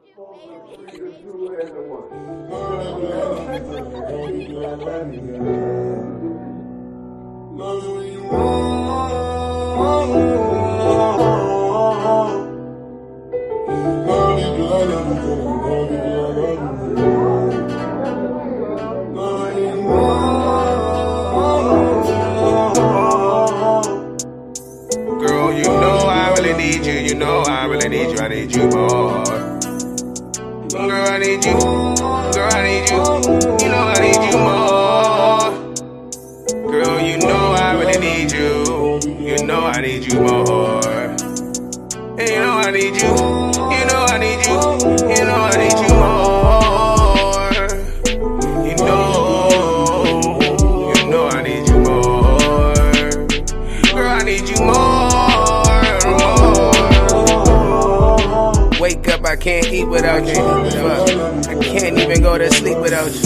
Girl, you know I really need you. You know I really need you. I need you more. Girl, I need you. Girl, I need you. You know I need you more. Girl, you know I really need you. You know I need you more. And you know I need you. You know I need you. You know I need you more. You know I need you more. Girl, I need you more. Wake up, I can't eat without you. I can't even go to sleep without you.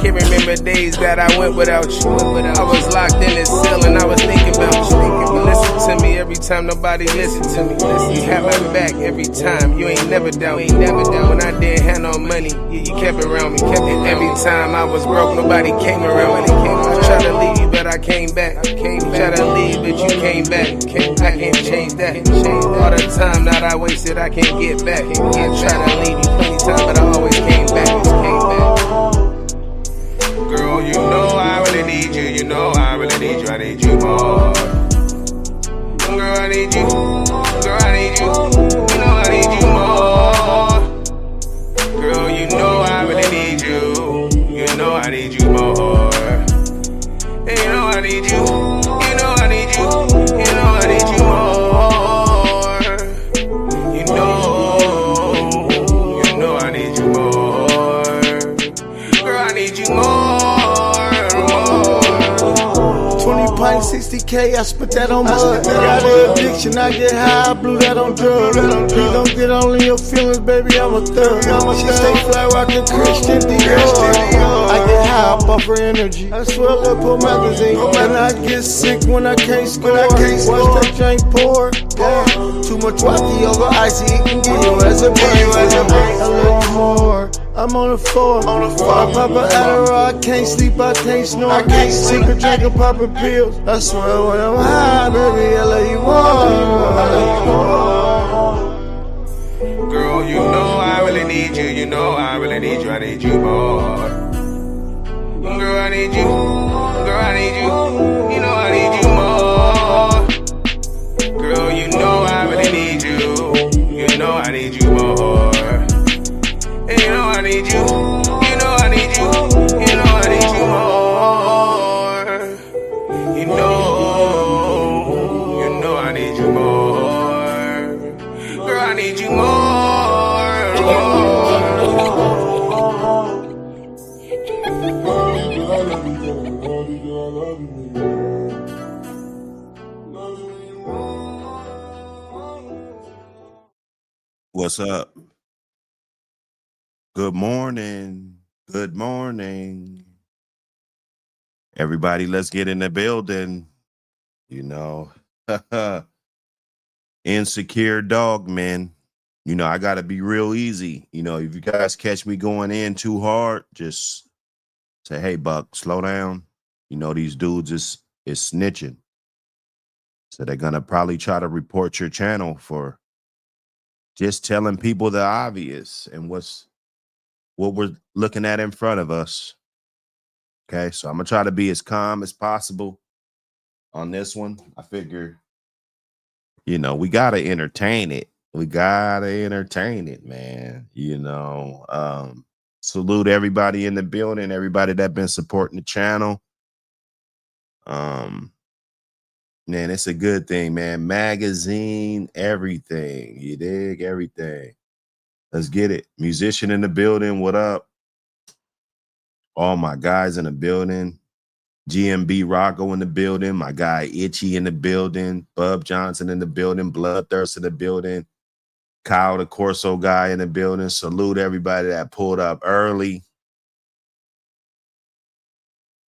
Can't remember days that I went without you. I was locked in this cell and I was thinking about you. You listen to me every time nobody listened to me. You had my back every time. You ain't never down. When I didn't have no money, you kept it around me. And every time I was broke, nobody came around me. I tried to leave you, but I came back. Tried to leave, but you came back. I can't change that. All the time that I wasted, I can't get back. I tried to leave you plenty times, but I always came back. Girl, you know I really need you. You know I really need you. I need you more. Girl, I need you. Girl, I need you. You know I need you more. Girl, you know I really need you. You know I need you more. And you know I need you. You know I need you. You know I need you more. You know I need you more. Girl, I need you more. 20 pints, 60K, I spent that on mud. Got an addiction, I get high, I blew that on drugs. Please don't get all in your feelings, baby, I'm a thug. She stay fly rockin' Christian Dior. I get high off her energy. I swear I pull magazine. And I get sick when I can't score. Watch that drink pour. Too much wacky over icy, it can give you as a brain. I love you more. I'm on the floor. I pop an Adderall, I can't sleep, I can't snore. I can't secret drinking, popping pills. I swear when I'm high, baby, I love you more. Girl, you know I really need you. You know I really need you. I need you more. Girl, I need you. Girl, I need you. You know I need you more. Girl, you know I really need you. You know I need you more. And you know I need you. You know I need you. You know I need you more. You know I need you more. Girl, I need you more. What's up? Good morning. Good morning. Everybody, let's get in the building. You know, insecure dog, man. You know, I got to be real easy. You know, if you guys catch me going in too hard, just say, hey, Buck, slow down. You know, these dudes is snitching. So they're going to probably try to report your channel for just telling people the obvious and what we're looking at in front of us. Okay, so I'm going to try to be as calm as possible on this one. I figure, you know, we got to entertain it. We got to entertain it, man. You know, salute everybody in the building, everybody that been supporting the channel. Man, it's a good thing, man. Magazine, everything. You dig? Everything. Let's get it. Musician in the building. What up? All my guys in the building. GMB Rocco in the building. My guy Itchy in the building. Bub Johnson in the building. Bloodthirst in the building. Kyle the Corso guy in the building. Salute everybody that pulled up early.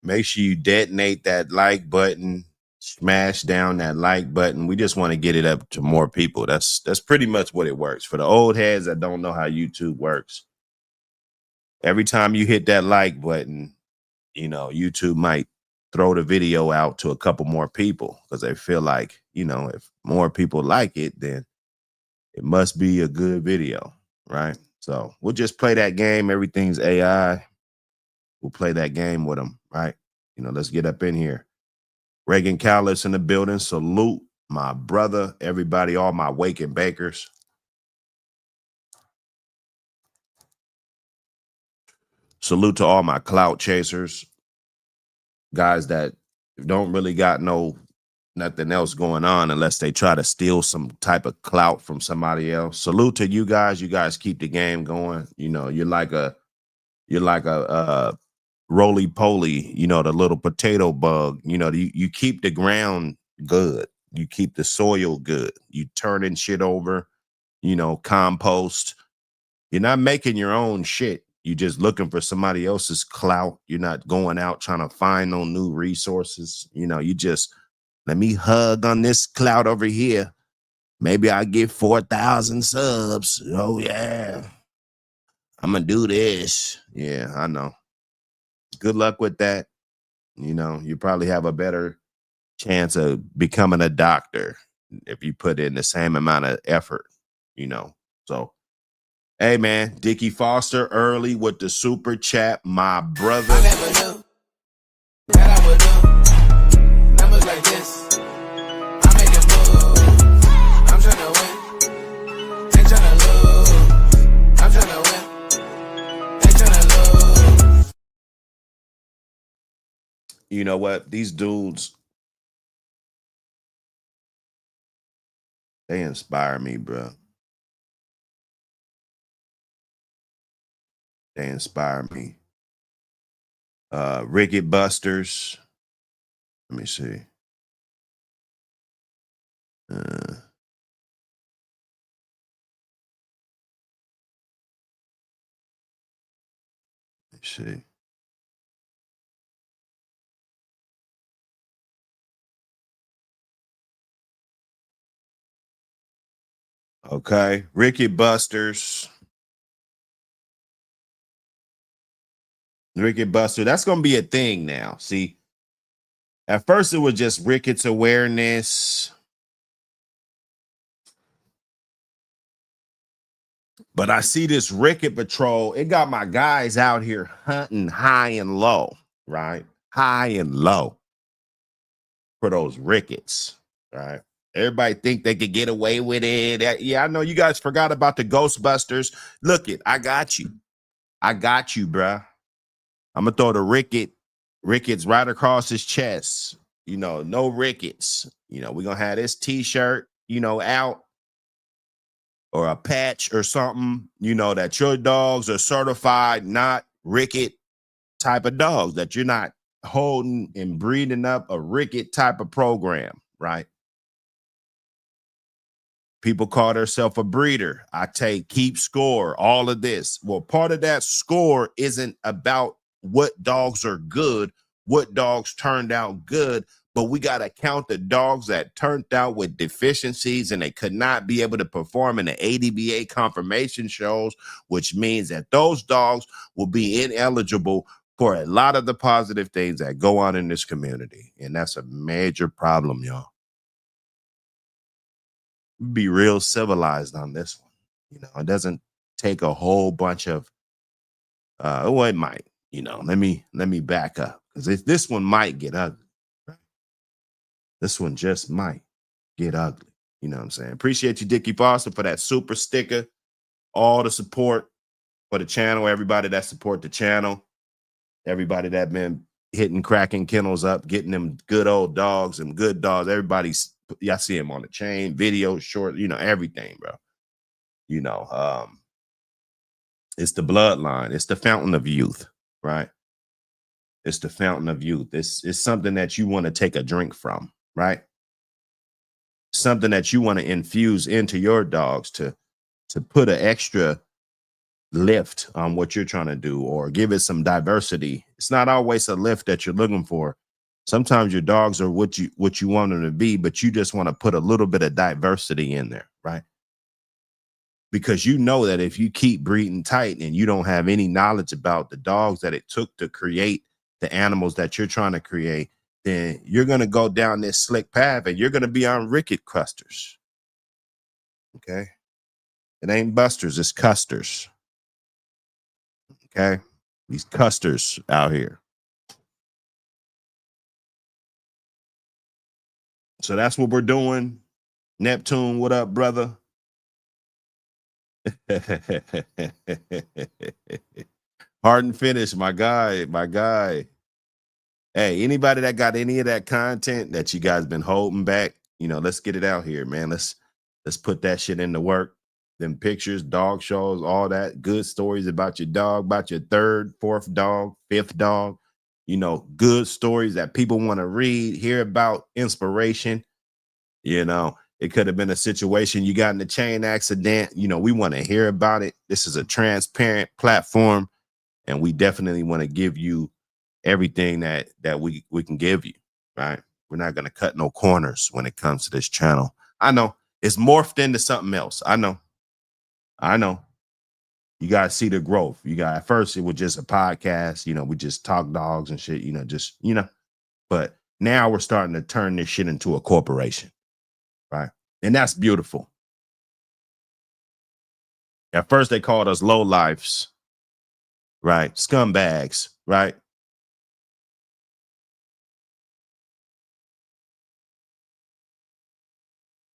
Make sure you detonate that like button. smash down that like button. We just want to get it up to more people. That's pretty much what it works. For the old heads that don't know how YouTube works, every time you hit that like button, you know, YouTube might throw the video out to a couple more people because they feel like, you know, if more people like it, then it must be a good video, right? So we'll just play that game. Everything's AI. We'll play that game with them, right? You know, let's get up in here. Reagan Callis in the building. Salute my brother, everybody, all my wake and bakers. Salute to all my clout chasers, guys that don't really got nothing else going on unless they try to steal some type of clout from somebody else. Salute to you guys. You guys keep the game going. You know, you're like a roly-poly, you know, the little potato bug. You know, you keep the ground good. You keep the soil good. You turning shit over, you know, compost. You're not making your own shit. You're just looking for somebody else's clout. You're not going out trying to find no new resources. You know, you just, let me hug on this clout over here. Maybe I get 4,000 subs. Oh, yeah. I'm going to do this. Yeah, I know. Good luck with that. You know, you probably have a better chance of becoming a doctor if you put in the same amount of effort, you know. So, hey, man, Dickie Foster early with the super chat, my brother. I never knew that I would do numbers like this. I'm making moves. I'm tryna win. Ain't tryna lose. I'm tryna win. Ain't tryna lose. You know what? These dudes, they inspire me, bro. They inspire me. Ricketts Busters. Let me see. Let me see. Okay, Ricketts Busters. Ricketts Buster. That's gonna be a thing now. See, at first it was just Ricketts awareness. But I see this Ricketts Patrol. It got my guys out here hunting high and low, right? High and low for those Ricketts, right? Everybody think they could get away with it. Yeah, I know you guys forgot about the Ghostbusters. Look it, I got you. I got you, bruh. I'm gonna throw the Ricketts right across his chest. You know, no Ricketts. You know, we're gonna have this t-shirt, you know, out, or a patch or something, you know, that your dogs are certified not Ricketts type of dogs, that you're not holding and breeding up a Ricketts type of program, right? People call themselves a breeder. I take keep score, all of this. Well, part of that score isn't about what dogs are good, what dogs turned out good, but we got to count the dogs that turned out with deficiencies and they could not be able to perform in the ADBA confirmation shows, which means that those dogs will be ineligible for a lot of the positive things that go on in this community. And that's a major problem, y'all. Be real civilized on this one. You know, it doesn't take a whole bunch of well, it might, you know, let me back up, because this one might get ugly, right? This one just might get ugly. You know what I'm saying? Appreciate you, Dickie Foster, for that super sticker, all the support for the channel, everybody that support the channel, everybody that been hitting cracking kennels up, getting them good old dogs and good dogs. Everybody's, y'all see him on the chain, video, short, you know, everything, bro. You know, it's the bloodline. It's the fountain of youth, right? It's the fountain of youth. It's something that you want to take a drink from, right? Something that you want to infuse into your dogs to put an extra lift on what you're trying to do, or give it some diversity. It's not always a lift that you're looking for. Sometimes your dogs are what you want them to be, but you just want to put a little bit of diversity in there, right? Because you know that if you keep breeding tight and you don't have any knowledge about the dogs that it took to create the animals that you're trying to create, then you're going to go down this slick path and you're going to be on Ricketts custers. Okay. It ain't busters, it's custers. Okay. These custers out here. So that's what we're doing. Neptune, what up, brother? Hard and finish, my guy, my guy. Hey, anybody that got any of that content that you guys been holding back, you know, let's get it out here, man. Let's put that shit into work. Them pictures, dog shows, all that good stories about your dog, about your third, fourth dog, fifth dog, you know, good stories that people want to read, hear about, inspiration. You know, it could have been a situation you got in a chain accident. You know, we want to hear about it. This is a transparent platform, and we definitely want to give you everything that we can give you, right? We're not going to cut no corners when it comes to this channel. I know it's morphed into something else. I know. You got to see the growth. At first it was just a podcast, you know, we just talk dogs and shit, you know, but now we're starting to turn this shit into a corporation, right? And that's beautiful. At first they called us lowlifes, right? Scumbags, right?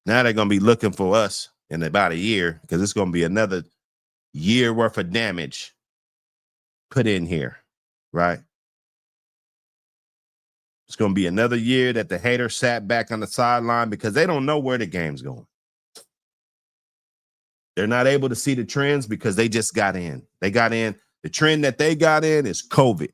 Now they're going to be looking for us in about a year because it's going to be another year worth of damage put in here, right? It's going to be another year that the haters sat back on the sideline because they don't know where the game's going. They're not able to see the trends because they just got in. They got in. The trend that they got in is COVID.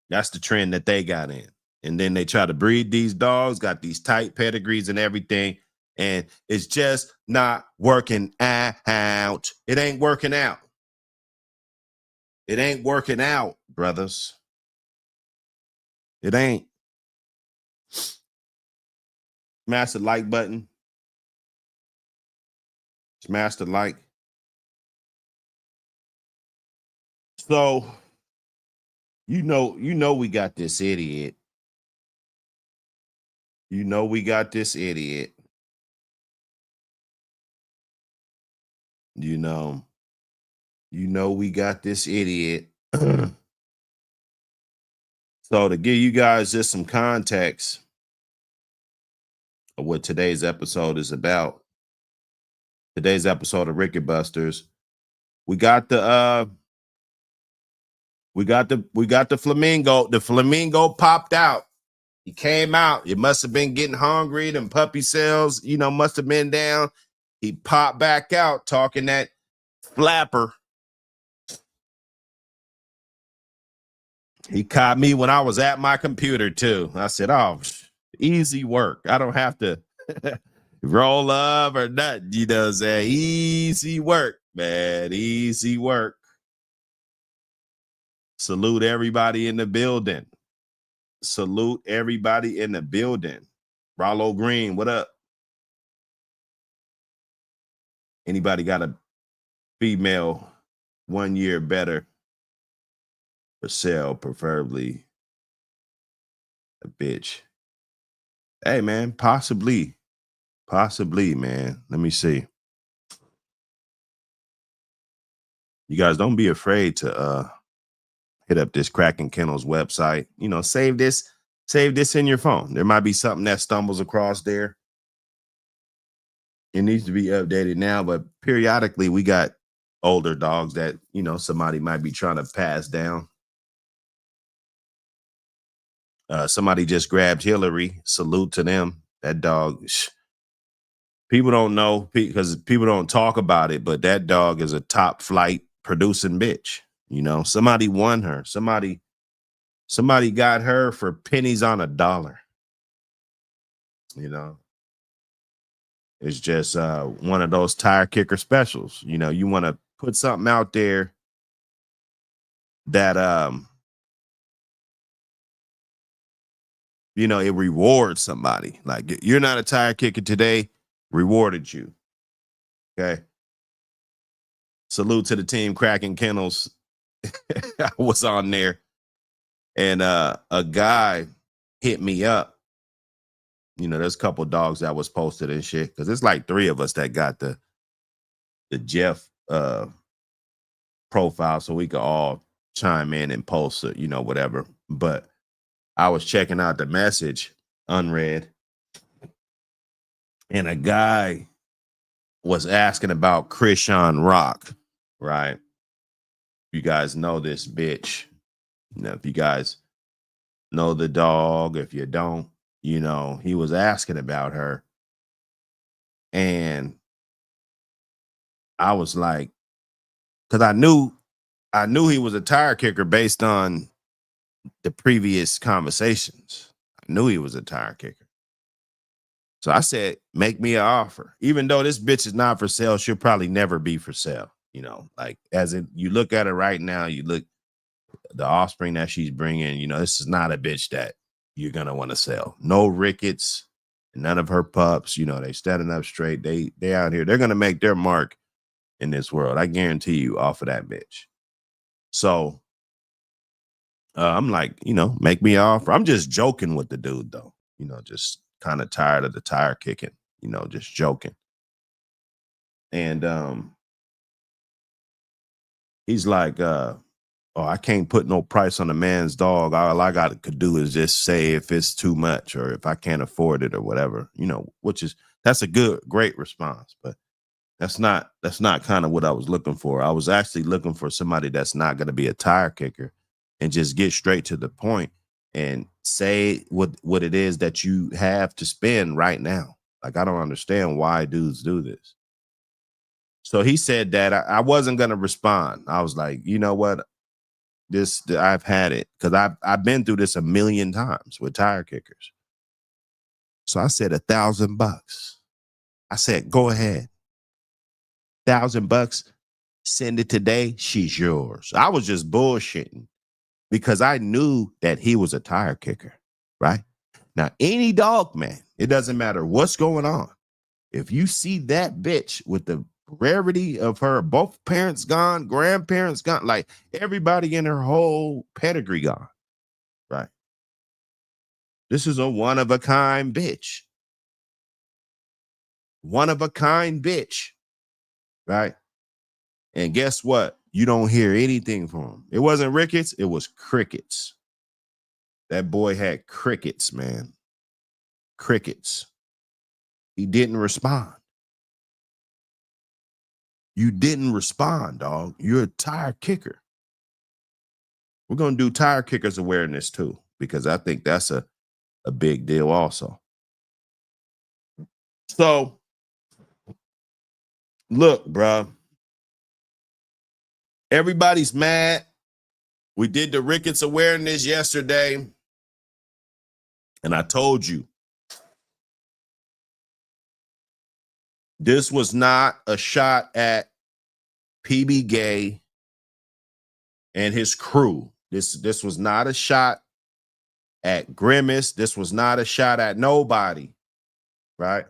That's the trend that they got in. And then they try to breed these dogs, got these tight pedigrees and everything, and it's just not working out. It ain't working out. It ain't working out, brothers. It ain't. Smash the like button. Smash the like. So, you know we got this idiot. You know we got this idiot. You know we got this idiot. So to give you guys just some context of what today's episode is about. Today's episode of Ricketts Busters. We got the flamingo. The flamingo popped out. He came out. It must have been getting hungry. Them puppy cells, you know, must have been down. He popped back out talking that flapper. He caught me when I was at my computer too. I said, oh, easy work. I don't have to roll up or nothing. You know what I'm saying? Easy work, man. Easy work. Salute everybody in the building. Salute everybody in the building. Rollo Green, what up? Anybody got a female 1 year better for sale, preferably a bitch? Hey, man, possibly, man. Let me see. You guys don't be afraid to hit up this Kraken Kennels website. You know, save this in your phone. There might be something that stumbles across there. It needs to be updated now, but periodically we got older dogs that, you know, somebody might be trying to pass down. Somebody just grabbed Hillary. Salute to them. That dog, people don't know because people don't talk about it, but that dog is a top flight producing bitch. You know, somebody won her. Somebody got her for pennies on a dollar. You know, it's just one of those tire kicker specials. You know, you want to put something out there that you know, it rewards somebody. Like, you're not a tire kicker today, rewarded you. Okay. Salute to the team cracking kennels. I was on there, and a guy hit me up. You know, there's a couple dogs that was posted and shit, because it's like 3 of us that got the Jeff profile, so we could all chime in and post it, you know, whatever. But I was checking out the message unread, and a guy was asking about Krishan Rock, right? You guys know this bitch. You know, if you guys know the dog, if you don't, you know, he was asking about her. And I was like, because I knew he was a tire kicker based on the previous conversations. I knew he was a tire kicker. So I said, make me an offer. Even though this bitch is not for sale, she'll probably never be for sale. You know, like, as you look at her right now, you look the offspring that she's bringing, you know, this is not a bitch that you're going to want to sell. No Ricketts, none of her pups, you know, they standing up straight. They out here. They're going to make their mark in this world. I guarantee you, off of that bitch. So I'm like, you know, make me an offer. I'm just joking with the dude, though. You know, just kind of tired of the tire kicking, you know, just joking. And he's like, oh, I can't put no price on a man's dog. All I could do is just say if it's too much or if I can't afford it or whatever, you know, that's a great response. But that's not kind of what I was looking for. I was actually looking for somebody that's not going to be a tire kicker and just get straight to the point and say what it is that you have to spend right now. Like, I don't understand why dudes do this. So he said that I wasn't going to respond. I was like, you know what? I've had it, because I've been through this a million times with tire kickers. So I said $1,000. I said, go ahead. $1,000. Send it today. She's yours. I was just bullshitting because I knew that he was a tire kicker, right? Now, any dog, man, it doesn't matter what's going on. If you see that bitch with the rarity of her, both parents gone, grandparents gone, like everybody in her whole pedigree gone, right? This is a one-of-a-kind bitch. One-of-a-kind bitch, right? And guess what? You don't hear anything from him. It wasn't Ricketts, it was crickets. That boy had crickets, man. Crickets. He didn't respond. You didn't respond, dog. You're a tire kicker. We're going to do tire kickers awareness too, because I think that's a big deal also. So, look, bro. Everybody's mad. We did the Ricketts awareness yesterday. And I told you, this was not a shot at PB Gay and his crew. This was not a shot at Grimace. This was not a shot at nobody, right?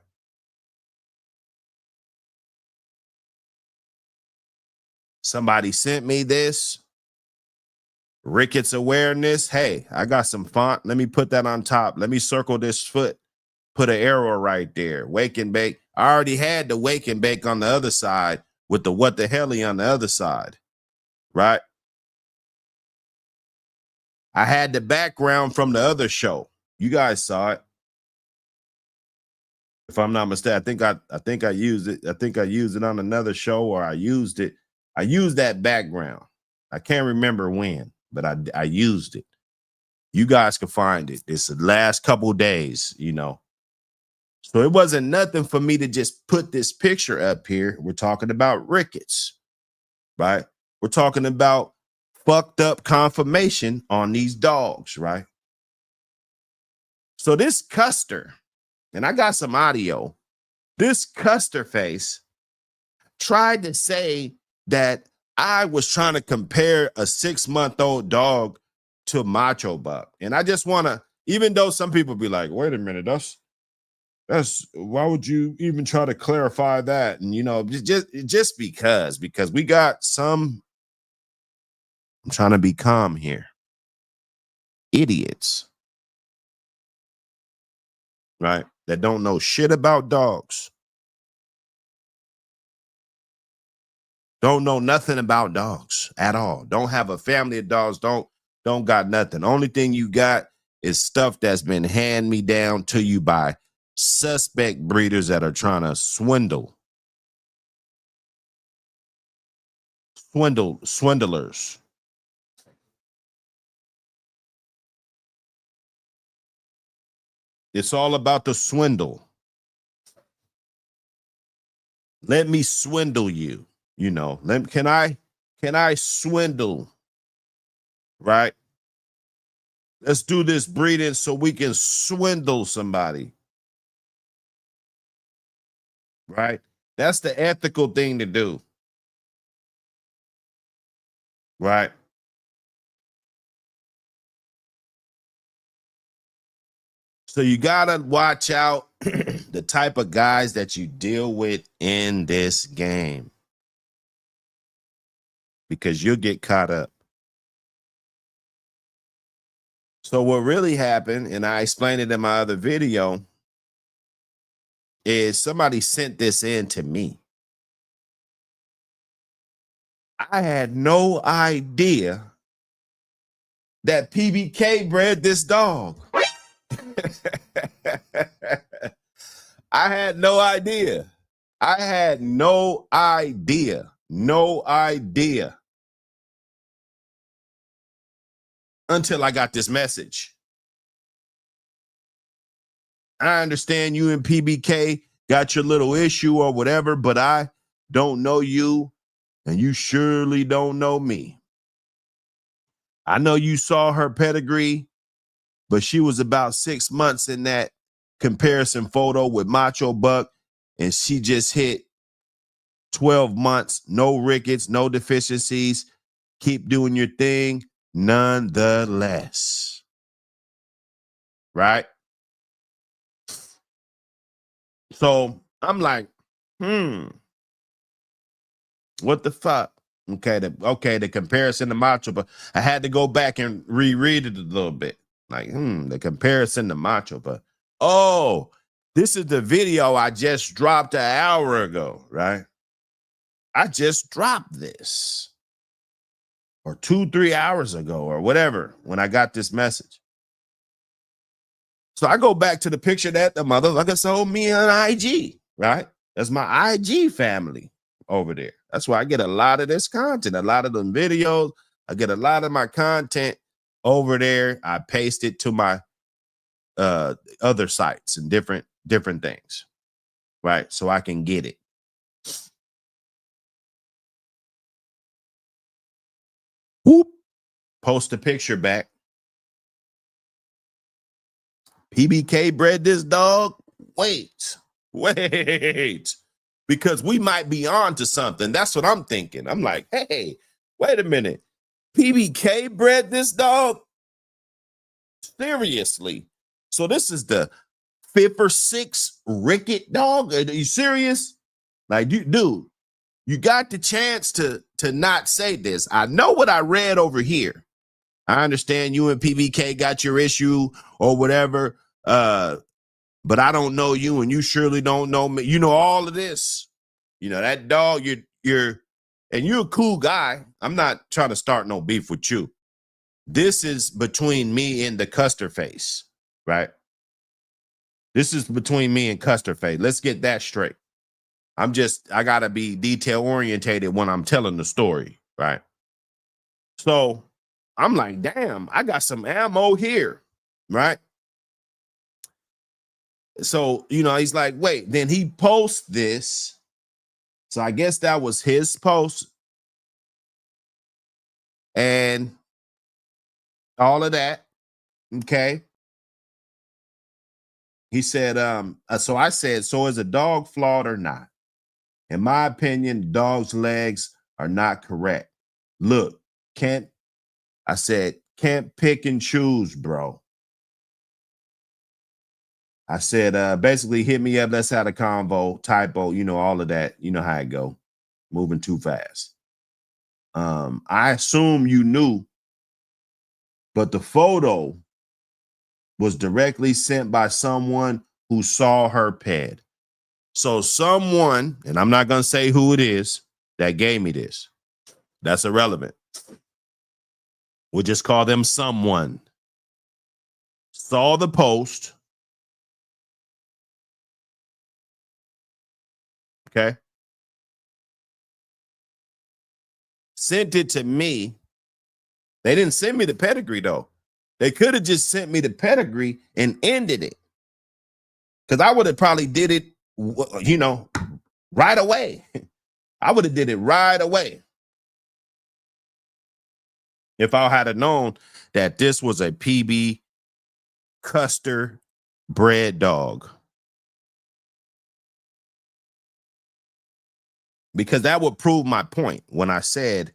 Somebody sent me this Ricketts awareness. Hey, I got some font. Let me put that on top. Let me circle this foot. Put an arrow right there. Wake and bake. I already had the wake and bake on the other side with the what the helly on the other side, right? I had the background from the other show. You guys saw it. If I'm not mistaken, I think I used it. I think I used it on another show, or I used it. I used that background. I can't remember when, but I used it. You guys can find it. It's the last couple days, you know. So it wasn't nothing for me to just put this picture up here. We're talking about Ricketts, right? We're talking about fucked up confirmation on these dogs, right? So this Custer, and I got some audio, this Custer face tried to say that I was trying to compare a 6-month-old dog to Macho Buck. And I just want to, even though some people be like, wait a minute, that's why would you even try to clarify that? And, you know, just because we got some, I'm trying to be calm here, idiots, right? That don't know shit about dogs. Don't know nothing about dogs at all. Don't have a family of dogs. Don't got nothing. Only thing you got is stuff that's been hand me down to you by suspect breeders that are trying to swindlers. It's all about the swindle. Let me swindle you. You know, can I swindle? Right? Let's do this breeding so we can swindle somebody. Right? That's the ethical thing to do. Right? So you gotta watch out the type of guys that you deal with in this game, because you'll get caught up. So what really happened, and I explained it in my other video, is somebody sent this in to me. I had no idea that PBK bred this dog. I had no idea. I had no idea. No idea. Until I got this message. I understand you and PBK got your little issue or whatever, but I don't know you, and you surely don't know me. I know you saw her pedigree, but she was about 6 months in that comparison photo with Macho Buck, and she just hit 12 months, no Ricketts, no deficiencies. Keep doing your thing nonetheless. Right? So I'm like, what the fuck? Okay, the comparison to Macho, but I had to go back and reread it a little bit. Like, the comparison to Macho, but oh, this is the video I just dropped an hour ago, right? I just dropped this, or 2-3 hours ago, or whatever, when I got this message. So I go back to the picture that the motherfucker sold me on IG, right? That's my IG family over there. That's why I get a lot of this content, a lot of them videos. I get a lot of my content over there. I paste it to my other sites and different things, right? So I can get it. Whoop. Post a picture back. PBK bred this dog. Wait, because we might be on to something. That's what I'm thinking. I'm like, hey, wait a minute. PBK bred this dog? Seriously? So this is the 5th or 6th Rickett dog? Are you serious? Like, dude, you got the chance to not say this. I know what I read over here. I understand you and PBK got your issue or whatever, but I don't know you, and you surely don't know me. You know all of this. You know that dog. You're a cool guy. I'm not trying to start no beef with you. This is between me and the Custer face, right? This is between me and Custer face. Let's get that straight. I gotta be detail orientated when I'm telling the story, right? So I'm like, damn, I got some ammo here, right? So, you know, he's like, wait, then he posts this. So I guess that was his post. And all of that. Okay. He said, so I said, so is a dog flawed or not? In my opinion, the dog's legs are not correct. Look, can't pick and choose, bro. I said, basically hit me up. Let's have a convo, typo, all of that. You know how it go. Moving too fast. I assume you knew, but the photo was directly sent by someone who saw her ped. So someone, and I'm not going to say who it is, that gave me this. That's irrelevant. We'll just call them someone. Saw the post. Okay. Sent it to me. They didn't send me the pedigree, though. They could have just sent me the pedigree and ended it. Because I would have probably did it, right away. I would have did it right away. If I had known that this was a PB Custer bred dog. Because that would prove my point when I said,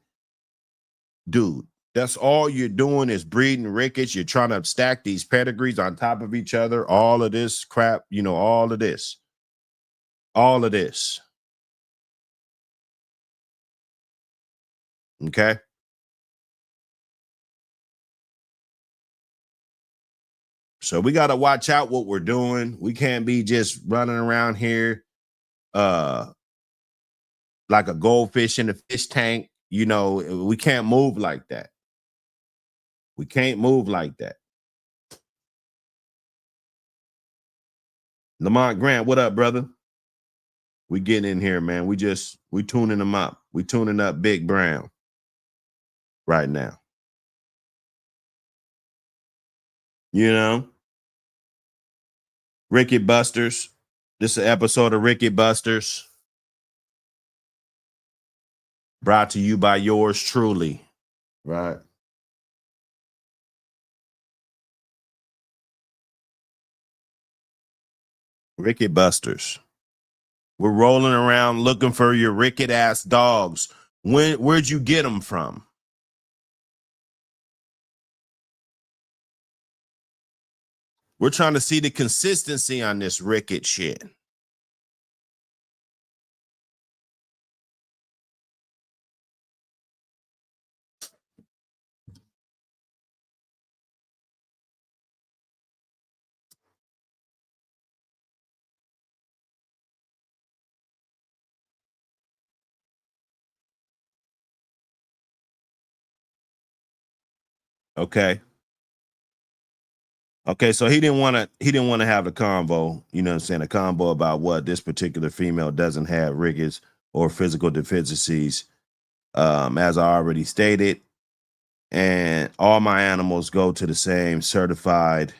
dude, that's all you're doing is breeding Ricketts. You're trying to stack these pedigrees on top of each other. All of this crap, all of this. All of this. Okay. So we got to watch out what we're doing. We can't be just running around here like a goldfish in a fish tank. We can't move like that. We can't move like that. Lamont Grant, what up, brother? We getting in here, man. We tuning them up. We tuning up Big Brown right now. Ricketts Busters. This is an episode of Ricketts Busters. Brought to you by yours truly. Right. Ricketts Busters. We're rolling around looking for your Ricketts ass dogs. Where'd you get them from? We're trying to see the consistency on this Ricketts shit. Okay. Okay, so he didn't want to have a convo, a convo about what this particular female doesn't have Ricketts or physical deficiencies. As I already stated, and all my animals go to the same certified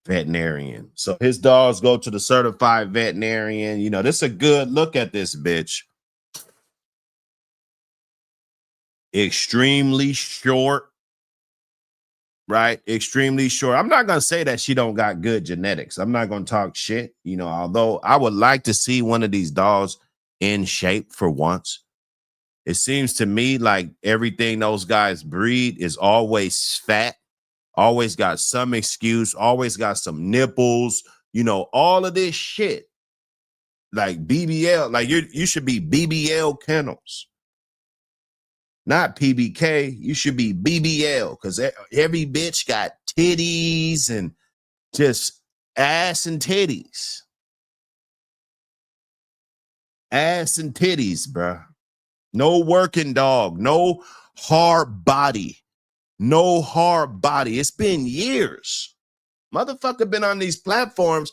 veterinarian. So his dogs go to the certified veterinarian. This is a good look at this bitch. Extremely short. Right? Extremely short. I'm not going to say that she don't got good genetics. I'm not going to talk shit, although I would like to see one of these dogs in shape for once. It seems to me like everything those guys breed is always fat, always got some excuse, always got some nipples, all of this shit. Like BBL, like you should be BBL kennels. Not PBK, you should be BBL because every bitch got titties and just ass and titties. Ass and titties, bruh. No working dog, no hard body. No hard body. It's been years. Motherfucker been on these platforms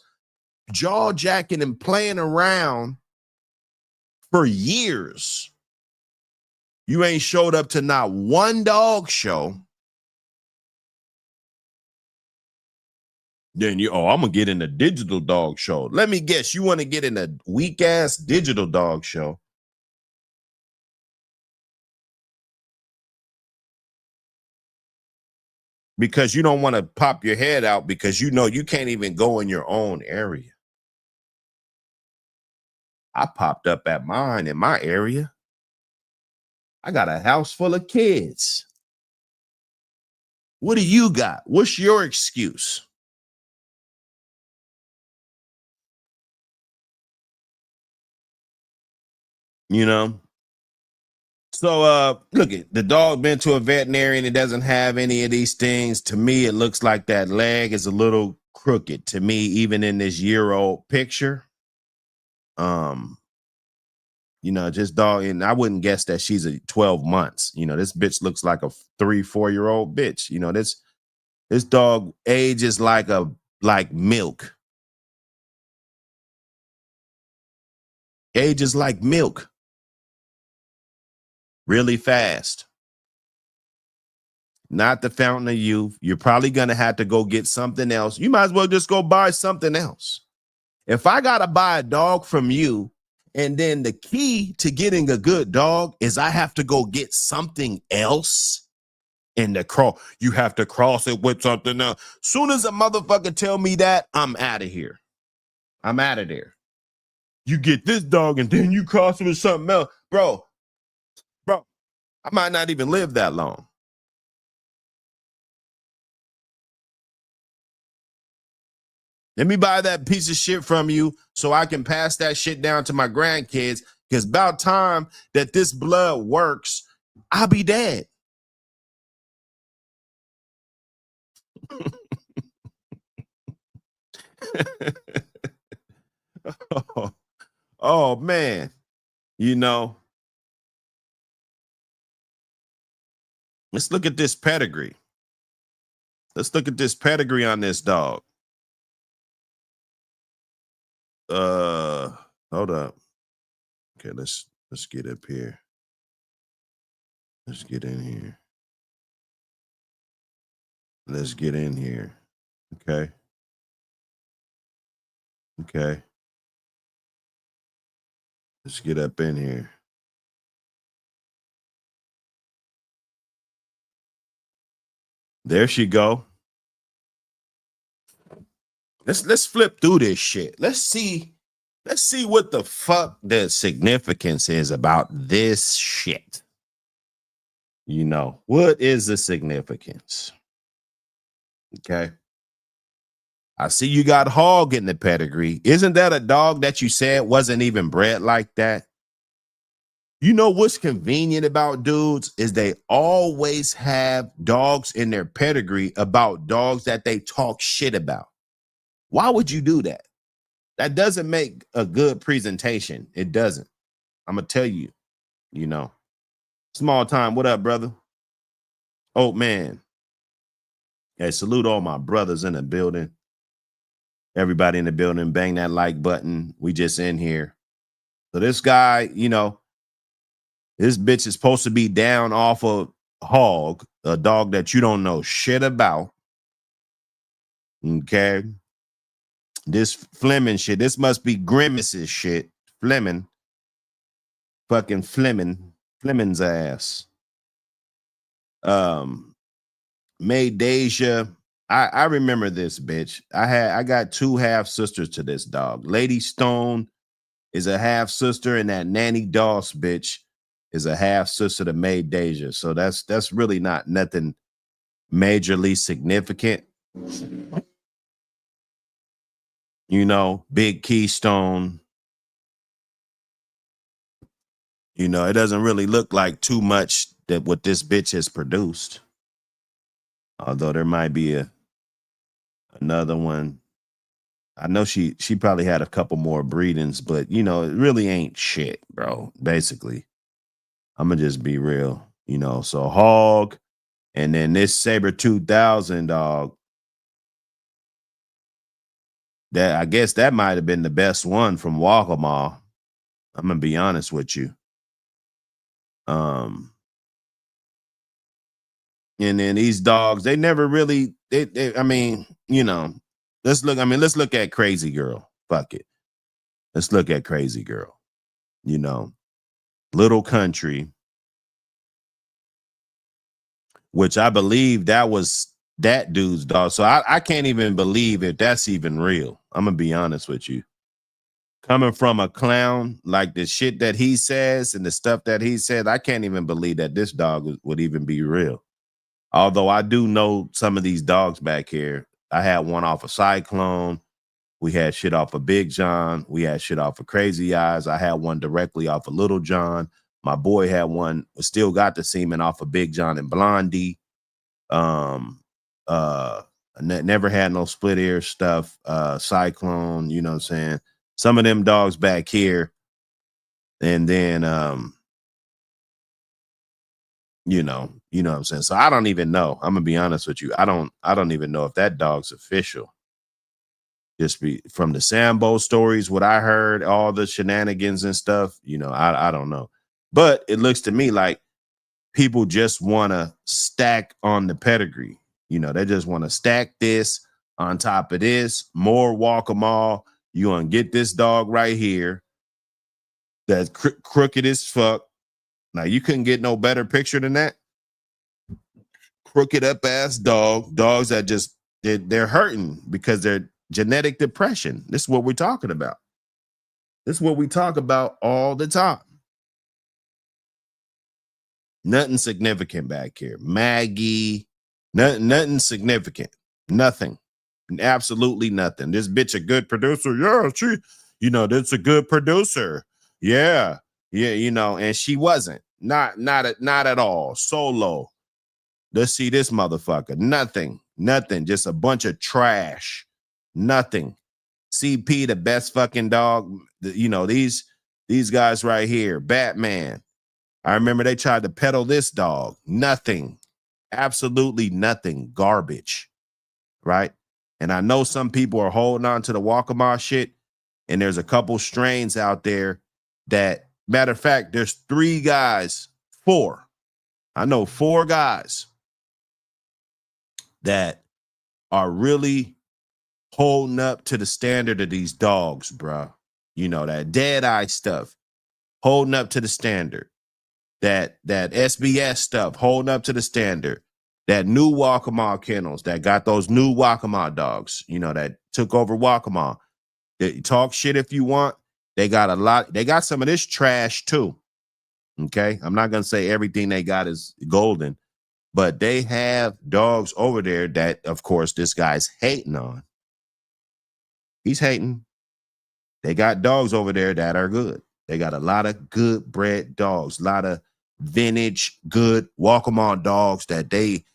jaw jacking and playing around for years. You ain't showed up to not one dog show. Then I'm going to get in a digital dog show. Let me guess, you want to get in a weak ass digital dog show. Because you don't want to pop your head out because you can't even go in your own area. I popped up at mine in my area. I got a house full of kids. What do you got? What's your excuse? You know? So look at the dog been to a veterinarian. It doesn't have any of these things. To me, it looks like that leg is a little crooked to me, even in this year-old picture. You know, just dog, and I wouldn't guess that she's a 12 months. You know, this bitch looks like a 3-4-year-old bitch. You know, this dog ages like milk. Ages like milk. Really fast. Not the fountain of youth. You're probably gonna have to go get something else. You might as well just go buy something else. If I gotta buy a dog from you, and then the key to getting a good dog is I have to go get something else in the cross. You have to cross it with something else. Soon as a motherfucker tell me that, I'm out of here. I'm out of there. You get this dog and then you cross it with something else. Bro, I might not even live that long. Let me buy that piece of shit from you so I can pass that shit down to my grandkids, because about time that this blood works, I'll be dead. oh, man. You know, let's look at this pedigree. Let's look at this pedigree on this dog. Hold up. Okay, let's get up here. Let's get in here. Let's get in here. Okay. Okay. Let's get up in here. There she go. Let's flip through this shit. Let's see what the fuck the significance is about this shit. You know, what is the significance? Okay. I see you got Hog in the pedigree. Isn't that a dog that you said wasn't even bred like that? You know what's convenient about dudes is they always have dogs in their pedigree about dogs that they talk shit about. Why would you do that? That doesn't make a good presentation. It doesn't. I'm going to tell you, you know. Small time. What up, brother? Oh, man. Hey, salute all my brothers in the building. Everybody in the building, bang that like button. We just in here. So this guy, you know, this bitch is supposed to be down off of Hog, a dog that you don't know shit about. Okay. This Fleming shit. This must be Grimace's shit. Fleming. Fucking Fleming. Fleming's ass. May Deja. I remember this bitch. I got 2 half sisters to this dog. Lady Stone is a half sister, and that Nanny Doss bitch is a half sister to May Deja. So that's really not nothing majorly significant. You know, Big Keystone. You know, it doesn't really look like too much that what this bitch has produced. Although there might be another one. I know she probably had a couple more breedings, but you know, it really ain't shit, bro. Basically, I'm gonna just be real, you know. So Hog, and then this Saber 2000 dog. That I guess that might have been the best one from Waccamaw. I'm gonna be honest with you. And then these dogs, they never really. I mean, you know. Let's look at Crazy Girl. Fuck it. Let's look at Crazy Girl. You know, Little Country, which I believe that was that dude's dog. So I can't even believe if that's even real. I'm gonna be honest with you. coming from a clown, like the shit that he says and the stuff that he said, I can't even believe that this dog would even be real. Although I do know some of these dogs back here. I had one off of Cyclone. We had shit off of Big John. We had shit off of Crazy Eyes. I had one directly off of Little John. My boy had one, still got the semen off of Big John and Blondie. Never had no split ear stuff. Cyclone, you know what I'm saying? Some of them dogs back here. And then you know what I'm saying? So I don't even know. I'm gonna be honest with you. I don't even know if that dog's official. Just be from the Sambo stories, what I heard, all the shenanigans and stuff, you know, I don't know. But it looks to me like people just want to stack on the pedigree. You know, they just want to stack this on top of this, more Waccamaw. You gonna get this dog right here that's crooked as fuck. Now, you couldn't get no better picture than that. Crooked up ass dogs that just, they're hurting because they're genetic depression. This is what we're talking about. This is what we talk about all the time. Nothing significant back here. Maggie, nothing significant. Nothing. Absolutely nothing. This bitch a good producer. Yeah, she, you know, that's a good producer. Yeah, you know, and she wasn't. Not at all. Solo. Let's see this motherfucker. Nothing. Just a bunch of trash. Nothing. CP, the best fucking dog. You know, these guys right here. Batman. I remember they tried to peddle this dog. Nothing. Absolutely nothing. Garbage. Right? And I know some people are holding on to the Waccamaw shit, and there's a couple strains out there that, matter of fact, there's 4. I know 4 guys that are really holding up to the standard of these dogs, bro. You know, that dead eye stuff, holding up to the standard. That SBS stuff, holding up to the standard. That new Waccamaw kennels that got those new Waccamaw dogs, you know, that took over Waccamaw. They talk shit if you want. They got a lot. They got some of this trash too. Okay. I'm not going to say everything they got is golden, but they have dogs over there that, of course, this guy's hating on. He's hating. They got dogs over there that are good. They got a lot of good bred dogs, a lot of vintage, good Waccamaw dogs that they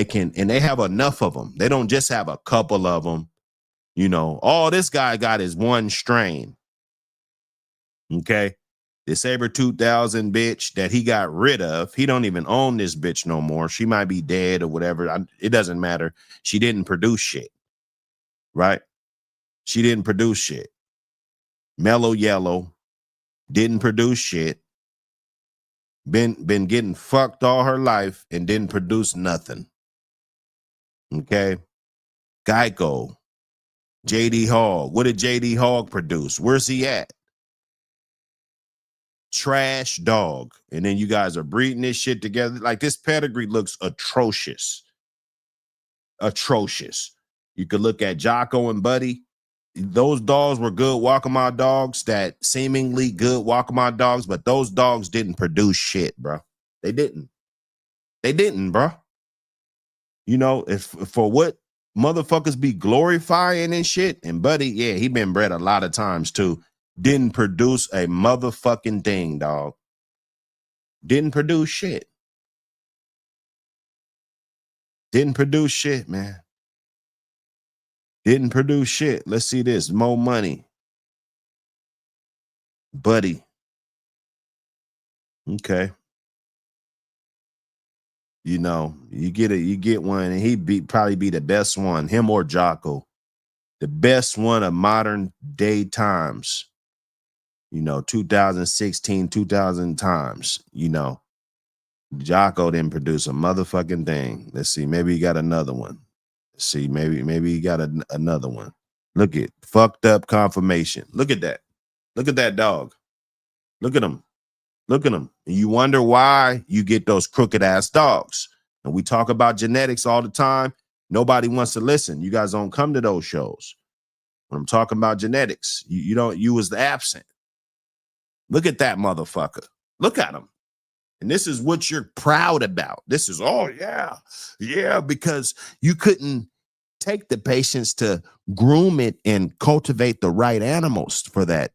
can, and they have enough of them. They don't just have a couple of them. You know, all this guy got is one strain. Okay. The Saber 2000 bitch that he got rid of. He don't even own this bitch no more. She might be dead or whatever. It doesn't matter. She didn't produce shit. Right? She didn't produce shit. Mellow Yellow didn't produce shit. Been getting fucked all her life and didn't produce nothing. Okay. Geico. JD Hogg. What did JD Hogg produce? Where's he at? Trash dog. And then you guys are breeding this shit together. Like, this pedigree looks atrocious. Atrocious. You could look at Jocko and Buddy. Those dogs were good Waccamaw dogs, that seemingly good Waccamaw dogs, but those dogs didn't produce shit, bro. They didn't. They didn't, bro. You know, if for what motherfuckers be glorifying and shit, and Buddy, yeah, he been bred a lot of times too, didn't produce a motherfucking thing, dog. Didn't produce shit. Didn't produce shit, man. Didn't produce shit. Let's see this. More money. Buddy. Okay. You know, you get one, and he'd probably be the best one, him or Jocko. The best one of modern day times. You know, 2016, 2000 times, you know. Jocko didn't produce a motherfucking thing. Let's see. Maybe he got another one. Let's see. Maybe he got another one. Look at fucked up confirmation. Look at that. Look at that dog. Look at him. Look at him. And you wonder why you get those crooked ass dogs. And we talk about genetics all the time. Nobody wants to listen. You guys don't come to those shows. When I'm talking about genetics, you was absent. Look at that motherfucker. Look at him. And this is what you're proud about. This is, oh yeah, yeah, because you couldn't take the patience to groom it and cultivate the right animals for that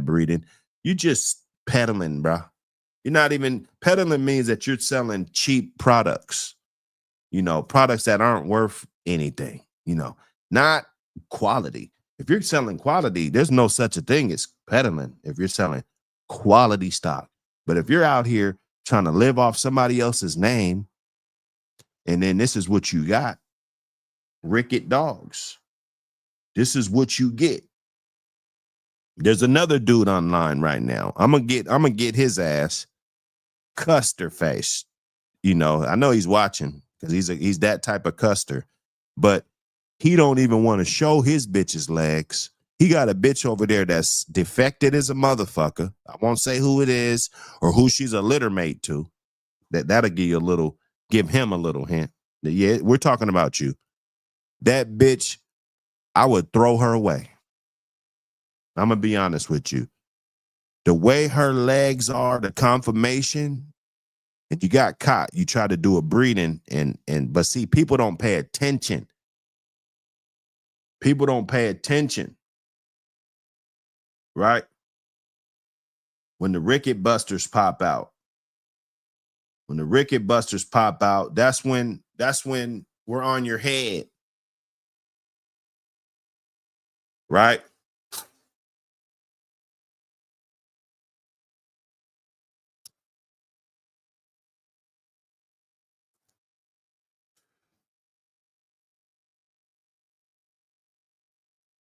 breeding. You just peddling, bro. You're not even peddling means that you're selling cheap products, products that aren't worth anything, not quality. If you're selling quality, there's no such a thing as peddling if you're selling quality stock. But if you're out here trying to live off somebody else's name, and then this is what you got, Ricketts dogs. This is what you get. There's another dude online right now. I'm gonna get his ass. Custer face. I know he's watching because he's that type of custer, but he don't even want to show his bitch's legs. He got a bitch over there that's defected as a motherfucker. I won't say who it is or who she's a litter mate to. That'll give him a little hint. Yeah, we're talking about you. That bitch, I would throw her away. I'm gonna be honest with you. The way her legs are, the conformation, and you got caught. You try to do a breeding, but see, people don't pay attention. People don't pay attention. Right? When the Ricketts busters pop out. When the Ricketts busters pop out, that's when we're on your head. Right?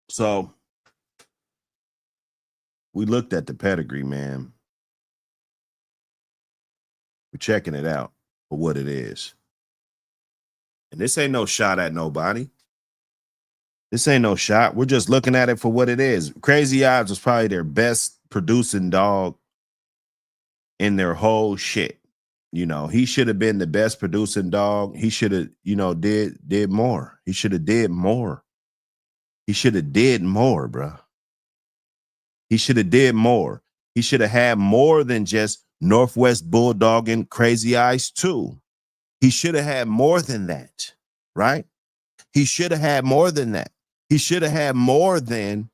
So we looked at the pedigree, man. We're checking it out for what it is. And this ain't no shot at nobody. This ain't no shot. We're just looking at it for what it is. Crazy Eyes was probably their best producing dog in their whole shit. He should have been the best producing dog. He should have, did more. He should have did more. He should have did more, bro. He should have did more. He should have had more than just Northwest Bulldog and Crazy Eyes too. He should have had more than that, right? He should have had more than that. He should have had more than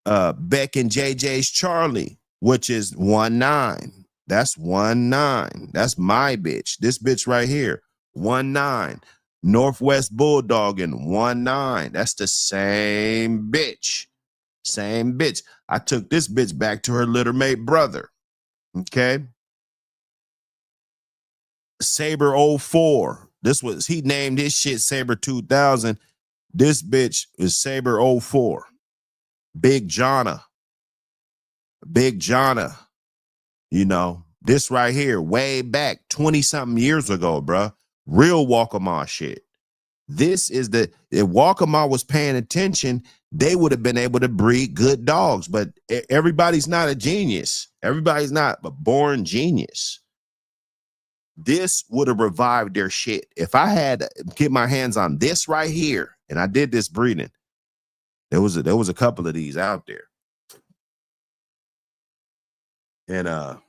Beck and JJ's Charlie, which is 1-9. That's 1-9. That's my bitch. This bitch right here, 1-9. Northwest Bulldog and 1-9. That's the same bitch. Same bitch. I took this bitch back to her littermate brother. Okay. Saber 04. He named his shit Saber 2000. This bitch is Saber 04. Big Jonna. Big Jonna. This right here, way back 20-something years ago, bruh. Real Waccamaw shit. This is if Waccamaw was paying attention, they would have been able to breed good dogs. But everybody's not a genius. Everybody's not a born genius. This would have revived their shit. If I had to get my hands on this right here, and I did this breeding, there was a couple of these out there. And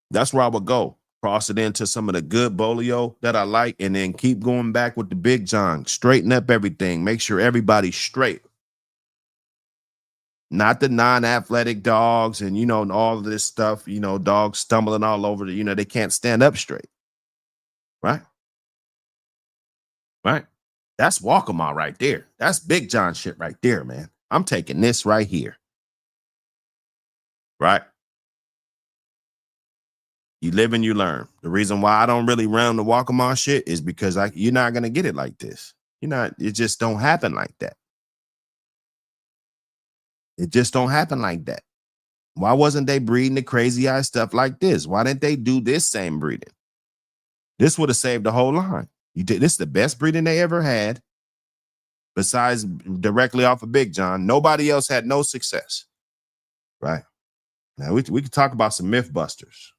that's where I would go. Cross it into some of the good bolio that I like, and then keep going back with the Big John. Straighten up everything. Make sure everybody's straight. Not the non-athletic dogs and, all of this stuff, dogs stumbling all over they can't stand up straight. Right? Right? That's Waccamaw right there. That's Big John shit right there, man. I'm taking this right here. Right? You live and you learn. The reason why I don't really run the Waccamaw shit is because you're not going to get it like this. It just don't happen like that. It just don't happen like that. Why wasn't they breeding the Crazy Eye stuff like this? Why didn't they do this same breeding? This would have saved the whole line. This is the best breeding they ever had. Besides directly off of Big John, nobody else had no success. Right? Now we could talk about some myth busters.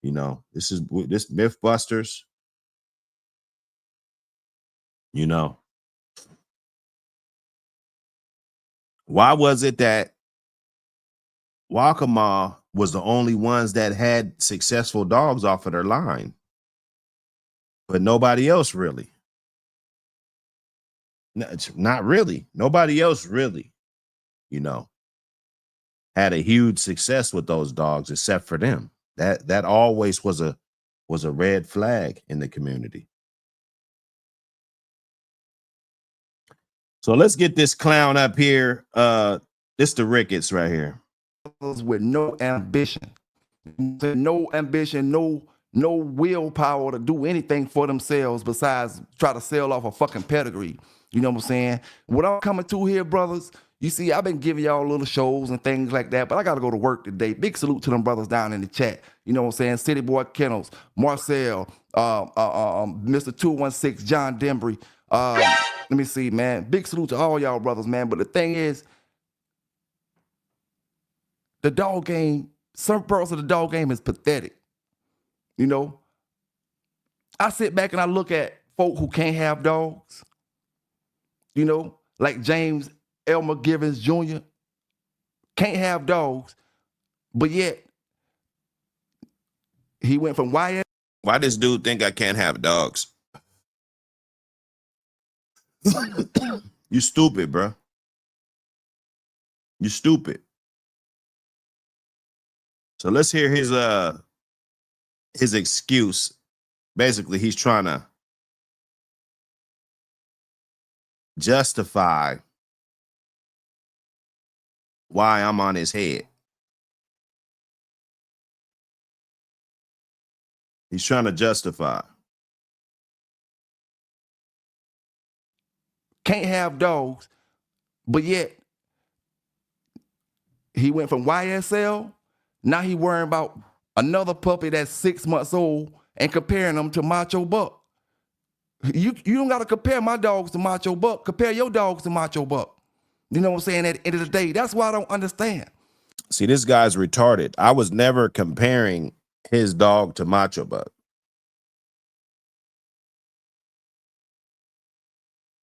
This Mythbusters. You know, why was it that Waccamaw was the only ones that had successful dogs off of their line, but nobody else really? Not really. Nobody else really, you know, had a huge success with those dogs except for them. That always was a red flag in the community. So let's get this clown up here. This the Ricketts right here. With no ambition, no willpower to do anything for themselves besides try to sell off a fucking pedigree. You know what I'm saying? What I'm coming to here, brothers, you see, I've been giving y'all little shows and things like that, but I got to go to work today. Big salute to them brothers down in the chat. You know what I'm saying? City Boy Kennels, Marcel, Mr. 216, John Dembry. Let me see, man. Big salute to all y'all brothers, man. But the thing is, the dog game, some parts of the dog game is pathetic. You know, I sit back and I look at folk who can't have dogs, you know, like James Elmer Givens Jr. can't have dogs, but yet he went from YS. Why this dude think I can't have dogs? You stupid, bro. You stupid. So let's hear his excuse. Basically, he's trying to justify why I'm on his head. He's trying to justify. Can't have dogs, but yet he went from YSL. Now he worrying about another puppy that's 6 months old and comparing them to Macho Buck. You don't got to compare my dogs to Macho Buck. Compare your dogs to Macho Buck. You know what I'm saying? At the end of the day, that's why I don't understand. See, this guy's retarded. I was never comparing his dog to Macho Buck.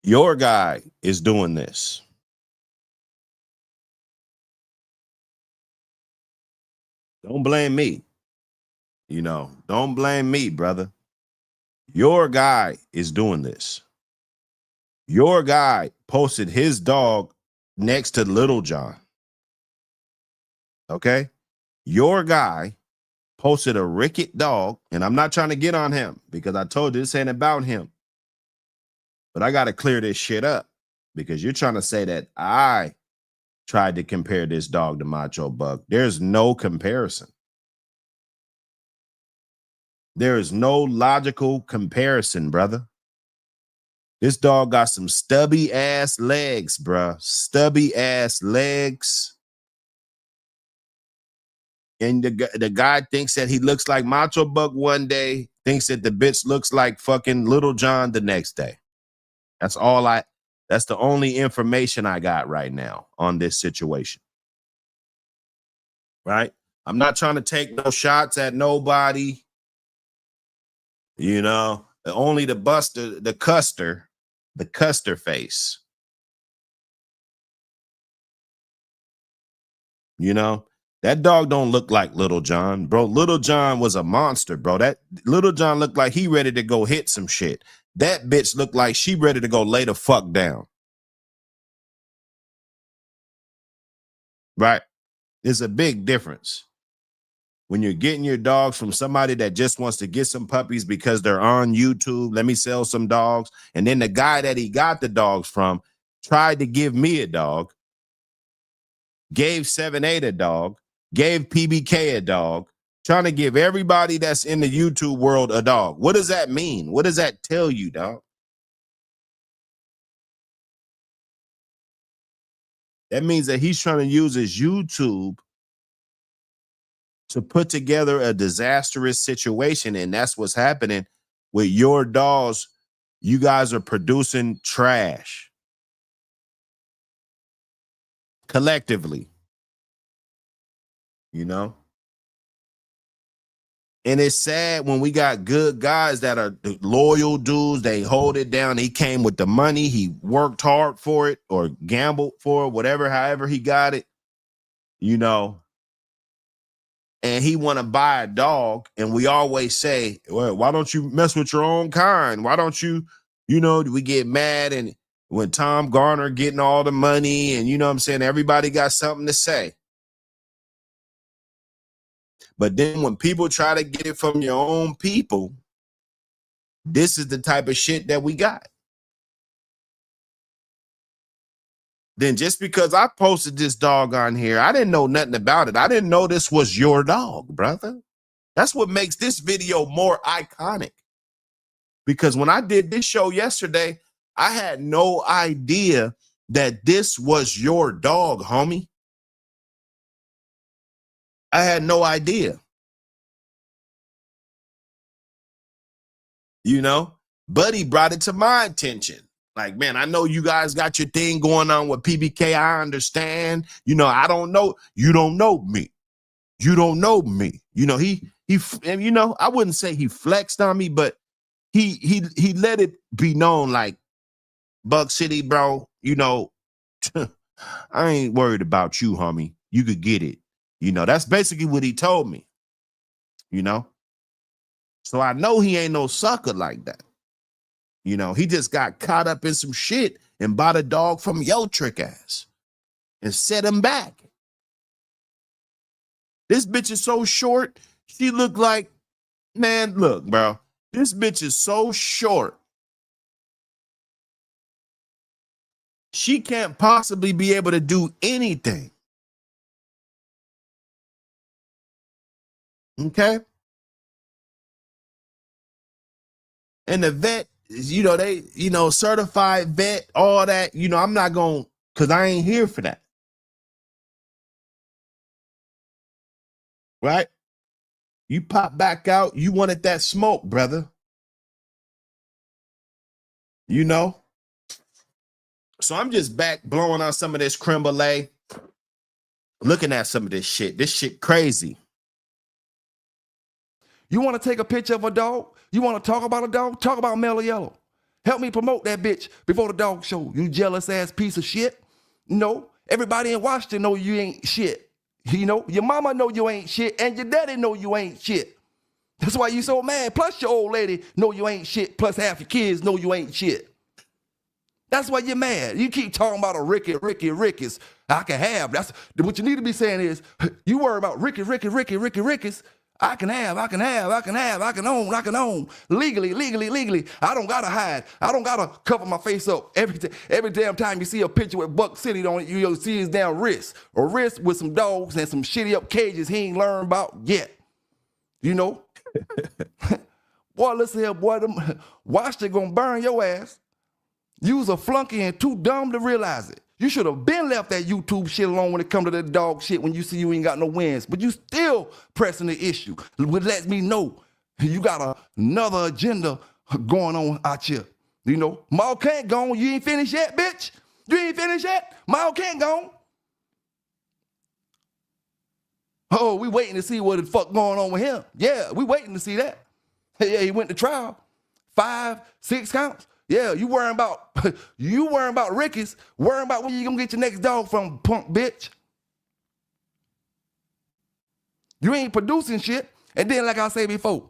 Your guy is doing this. Don't blame me. You know, don't blame me, brother. Your guy is doing this. Your guy posted his dog next to Little John. Okay? Your guy posted a Ricketts dog, and I'm not trying to get on him because I told you this ain't about him. But I got to clear this shit up because you're trying to say that I tried to compare this dog to Macho Buck. There's no comparison. There is no logical comparison, brother. This dog got some stubby ass legs, bruh. Stubby ass legs. And the guy thinks that he looks like Macho Buck one day, thinks that the bitch looks like fucking Little John the next day. That's the only information I got right now on this situation. Right? I'm not trying to take no shots at nobody. You know, only the Custer face. You know, that dog don't look like Little John, bro. Little John was a monster, bro. That Little John looked like he ready to go hit some shit. That bitch looked like she ready to go lay the fuck down. Right? There's a big difference. When you're getting your dogs from somebody that just wants to get some puppies because they're on YouTube, let me sell some dogs. And then the guy that he got the dogs from tried to give me a dog, gave 7-8 a dog, gave PBK a dog, trying to give everybody that's in the YouTube world a dog. What does that mean? What does that tell you, dog? That means that he's trying to use his YouTube to put together a disastrous situation, and that's what's happening with your dogs. You guys are producing trash collectively, you know. And it's sad when we got good guys that are loyal dudes. They hold it down. He came with the money. He worked hard for it or gambled for it, whatever, however he got it, you know. And he want to buy a dog. And we always say, well, why don't you mess with your own kind? Why don't you, you know, we get mad. And when Tom Garner getting all the money and, you know what I'm saying, everybody got something to say. But then when people try to get it from your own people, this is the type of shit that we got. Then just because I posted this dog on here, I didn't know nothing about it. I didn't know this was your dog, brother. That's what makes this video more iconic. Because when I did this show yesterday, I had no idea that this was your dog, homie. I had no idea. You know, Buddy brought it to my attention. Like, man, I know you guys got your thing going on with PBK. I understand. You know, I don't know. You don't know me. You don't know me. You know, and you know, I wouldn't say he flexed on me, but he let it be known like, Buck City, bro, you know, I ain't worried about you, homie. You could get it. You know, that's basically what he told me, you know? So I know he ain't no sucker like that. You know, he just got caught up in some shit and bought a dog from your trick ass and set him back. This bitch is so short. She looked like, man, look, bro. This bitch is so short. She can't possibly be able to do anything. Okay? And the vet, you know, they, you know, certified vet, all that, you know, I'm not going, because I ain't here for that. Right? You pop back out, you wanted that smoke, brother. You know? So I'm just back blowing on some of this creme brulee, looking at some of this shit. This shit crazy. You want to take a picture of a dog? You want to talk about a dog? Talk about Mellow Yellow. Help me promote that bitch before the dog show. You jealous ass piece of shit. No, everybody in Washington know you ain't shit. You know, your mama know you ain't shit, and your daddy know you ain't shit. That's why you so mad. Plus your old lady know you ain't shit. Plus half your kids know you ain't shit. That's why you're mad. You keep talking about a Ricketts. I can have. That's what you need to be saying is, you worry about Ricketts. I can own. Legally. I don't gotta hide. I don't gotta cover my face up. Every damn time you see a picture with Buck City on it, you'll see his damn wrist. Or wrist with some dogs and some shitty up cages he ain't learned about yet. You know? Boy, listen here, boy. Washington gonna burn your ass. You was a flunky and too dumb to realize it. You should have been left that YouTube shit alone when it come to that dog shit when you see you ain't got no wins. But you still pressing the issue. Which lets me know you got another agenda going on out here. You know, Maul can't go on. You ain't finished yet, bitch. You ain't finished yet? Maul can't go on. Oh, we waiting to see what the fuck going on with him. Yeah, we waiting to see that. Yeah, he went to trial. 5, 6 counts. Yeah, you worrying about Ricketts, worrying about where you gonna get your next dog from, punk bitch. You ain't producing shit. And then, like I said before,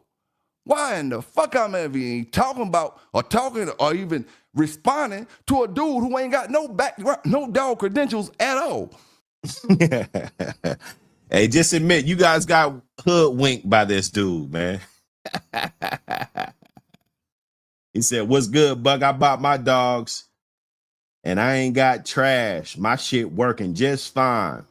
why in the fuck I'm even talking about or even responding to a dude who ain't got no background, no dog credentials at all? Hey, just admit you guys got hoodwinked by this dude, man. He said, "What's good, Buck? I bought my dogs and I ain't got trash. My shit working just fine.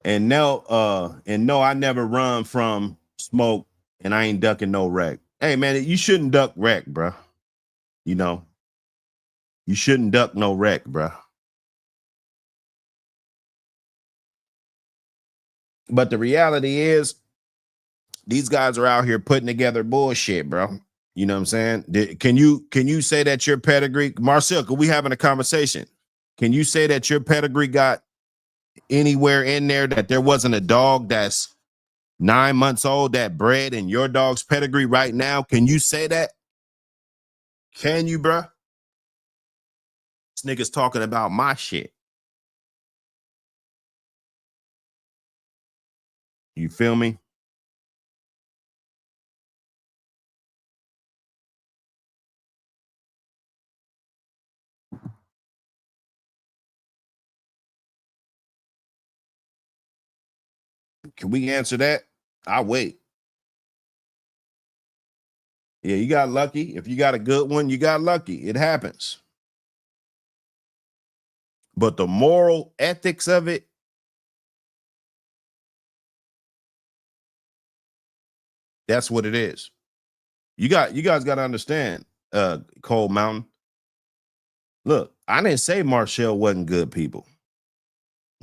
And no, I never run from smoke and I ain't ducking no wreck." Hey, man, you shouldn't duck wreck, bro. You know, you shouldn't duck no wreck, bro. But the reality is, these guys are out here putting together bullshit, bro. You know what I'm saying? Can you say that your pedigree, Marcel, could we having a conversation? Can you say that your pedigree got anywhere in there that there wasn't a dog that's 9 months old that bred in your dog's pedigree right now? Can you say that? Can you, bruh? This nigga's talking about my shit. You feel me? Can we answer that? I'll wait. Yeah, you got lucky. If you got a good one, you got lucky. It happens. But the moral ethics of it, that's what it is. You guys got to understand, Cold Mountain. Look, I didn't say Marshall wasn't good people.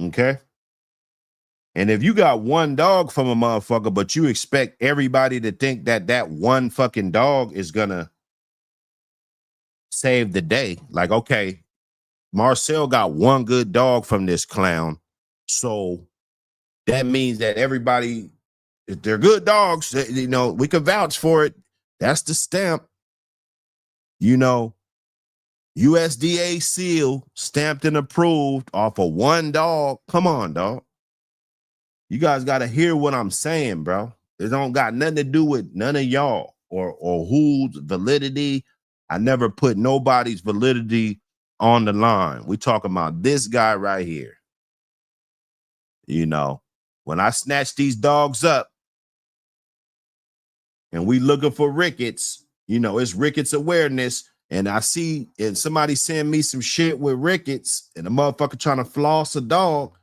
Okay? And if you got one dog from a motherfucker, but you expect everybody to think that that one fucking dog is gonna save the day, like, okay, Marcel got one good dog from this clown, so that means that everybody, if they're good dogs, you know, we could vouch for it. That's the stamp. You know, USDA seal, stamped and approved off of one dog. Come on, dog. You guys got to hear what I'm saying, bro. It don't got nothing to do with none of y'all or whose validity. I never put nobody's validity on the line. We talking about this guy right here. You know, when I snatch these dogs up and we looking for Ricketts, you know, it's Ricketts awareness. And I see, and somebody send me some shit with Ricketts and a motherfucker trying to floss a dog,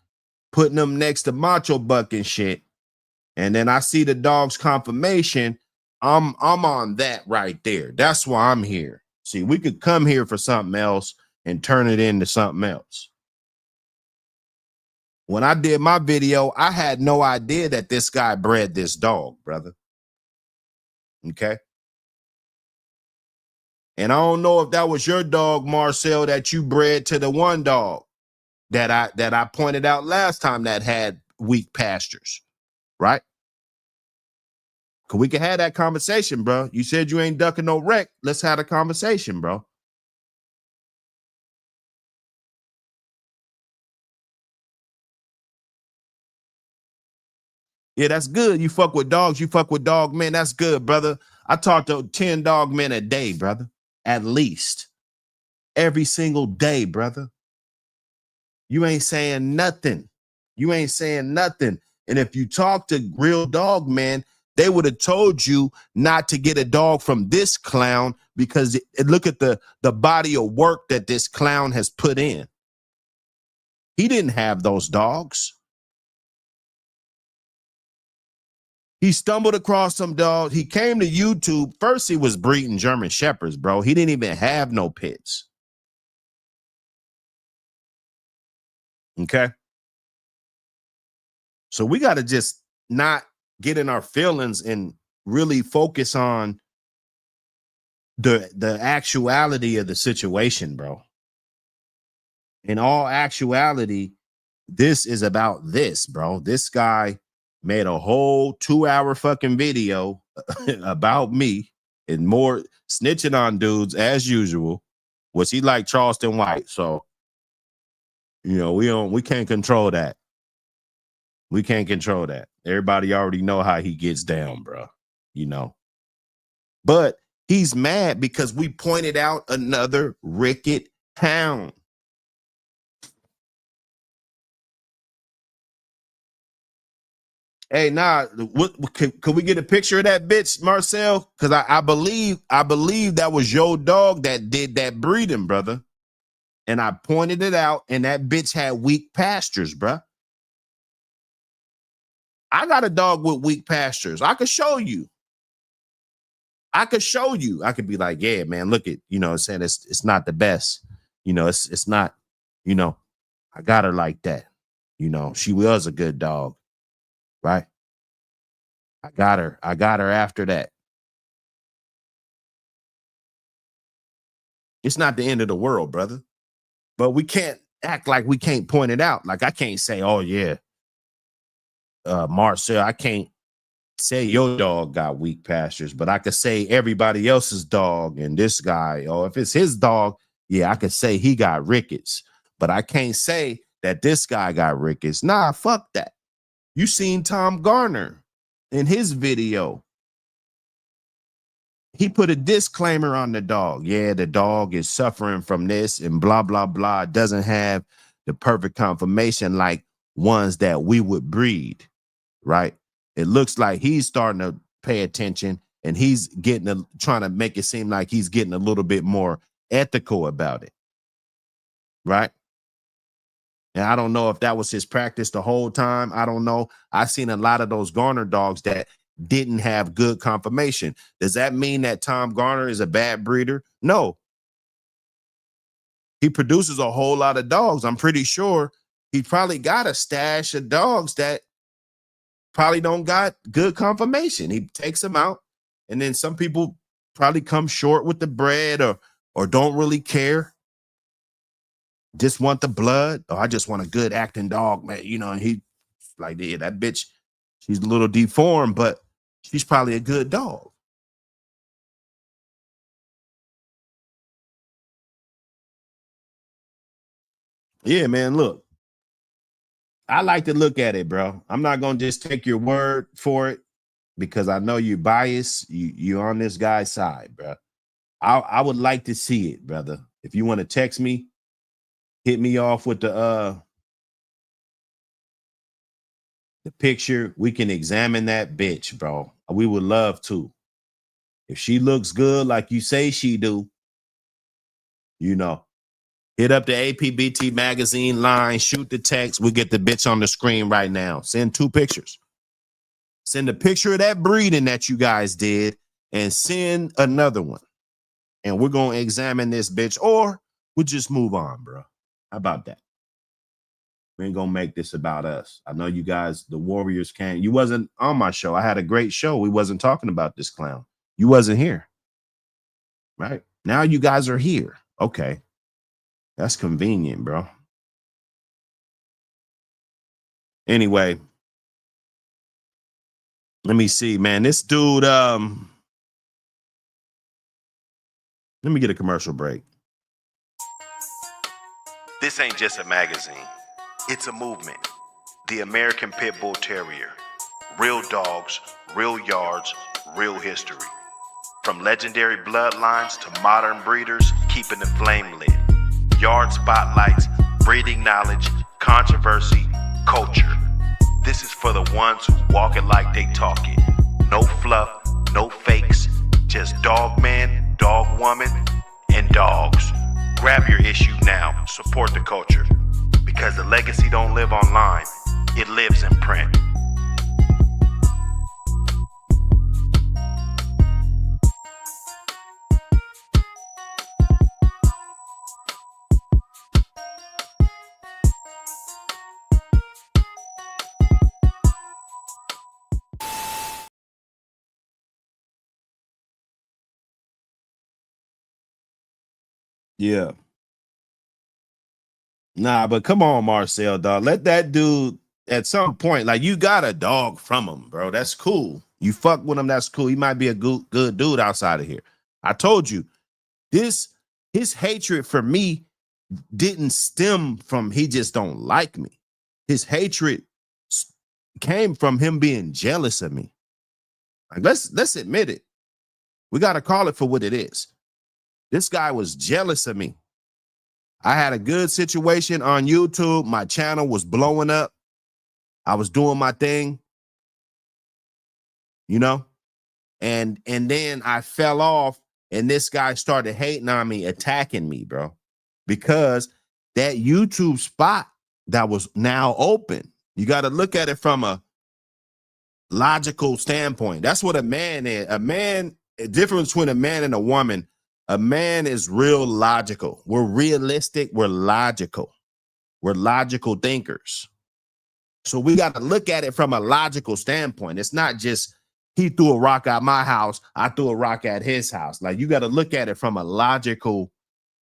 putting them next to Macho Buck and shit. And then I see the dog's confirmation. I'm on that right there. That's why I'm here. See, we could come here for something else and turn it into something else. When I did my video, I had no idea that this guy bred this dog, brother. Okay. And I don't know if that was your dog, Marcel, that you bred to the one dog that I pointed out last time that had weak pastures, right? Cause we can have that conversation, bro. You said you ain't ducking no wreck. Let's have a conversation, bro. Yeah, that's good. You fuck with dogs. You fuck with dog men. That's good, brother. I talk to 10 dog men a day, brother. At least. Every single day, brother. You ain't saying nothing. You ain't saying nothing. And if you talk to real dog men, they would have told you not to get a dog from this clown because look at the body of work that this clown has put in. He didn't have those dogs. He stumbled across some dogs. He came to YouTube. First, he was breeding German Shepherds, bro. He didn't even have no pits. Okay. So we got to just not get in our feelings and really focus on the actuality of the situation, bro. In all actuality, this is about this, bro. This guy made a whole 2-hour fucking video about me and more snitching on dudes as usual. Was he like Charleston White? So, you know, we can't control that. We can't control that. Everybody already know how he gets down, bro. You know. But he's mad because we pointed out another Rickett hound. Hey, could we get a picture of that bitch, Marcel? Because I believe that was your dog that did that breeding, brother. And I pointed it out, and that bitch had weak pastures, bro. I got a dog with weak pastures. I could show you. I could be like, yeah, man, look at, you know, saying it's not the best. You know, it's not, you know, I got her like that. You know, she was a good dog. Right. I got her after that. It's not the end of the world, brother. But we can't act like we can't point it out. Like I can't say, oh yeah, Marcel, I can't say your dog got weak pastures, but I could say everybody else's dog and this guy, or if it's his dog, yeah, I could say he got Ricketts, but I can't say that this guy got Ricketts. Nah, fuck that. You seen Tom Garner in his video. He put a disclaimer on the dog. Yeah, the dog is suffering from this and blah, blah, blah. It doesn't have the perfect conformation like ones that we would breed, right? It looks like he's starting to pay attention and he's trying to make it seem like he's getting a little bit more ethical about it, right? And I don't know if that was his practice the whole time. I don't know. I've seen a lot of those Garner dogs that didn't have good conformation. Does that mean that Tom Garner is a bad breeder? No. He produces a whole lot of dogs. I'm pretty sure he probably got a stash of dogs that probably don't got good conformation. He takes them out, and then some people probably come short with the bread or don't really care. Just want the blood. Oh, I just want a good acting dog, man. You know, and he like, yeah, that bitch, she's a little deformed, but she's probably a good dog. Yeah, man, look. I like to look at it, bro. I'm not going to just take your word for it because I know you're biased. You're on this guy's side, bro. I would like to see it, brother. If you want to text me, hit me off with the picture. We can examine that bitch, bro. We would love to. If she looks good like you say she do, you know, hit up the APBT magazine line, shoot the text. We'll get the bitch on the screen right now. Send 2 pictures. Send a picture of that breeding that you guys did and send another one. And we're going to examine this bitch, or we'll just move on, bro. How about that? We ain't going to make this about us. I know you guys, the Warriors can't. You wasn't on my show. I had a great show. We wasn't talking about this clown. You wasn't here. Right? Now you guys are here. Okay. That's convenient, bro. Anyway, let me see, man. This dude, let me get a commercial break. This ain't just a magazine. It's a movement. The American Pit Bull Terrier. Real dogs, real yards, real history. From legendary bloodlines to modern breeders, keeping the flame lit. Yard spotlights, breeding knowledge, controversy, culture. This is for the ones who walk it like they talk it. No fluff, no fakes, just dog man, dog woman, and dogs. Grab your issue now, support the culture. Because the legacy don't live online, it lives in print. Yeah. Nah, but come on, Marcel, dog. Let that dude at some point, like, you got a dog from him, bro. That's cool. You fuck with him, that's cool. He might be a good dude outside of here. I told you, his hatred for me didn't stem from he just don't like me. His hatred came from him being jealous of me. Like, let's admit it. We got to call it for what it is. This guy was jealous of me. I had a good situation on YouTube. My channel was blowing up. I was doing my thing, you know, and then I fell off and this guy started hating on me, attacking me, bro, because that YouTube spot that was now open, you got to look at it from a logical standpoint. That's what a man is. A man, a difference between a man and a woman. A man is real logical. We're realistic. We're logical. We're logical thinkers. So we got to look at it from a logical standpoint. It's not just he threw a rock at my house, I threw a rock at his house. Like, you got to look at it from a logical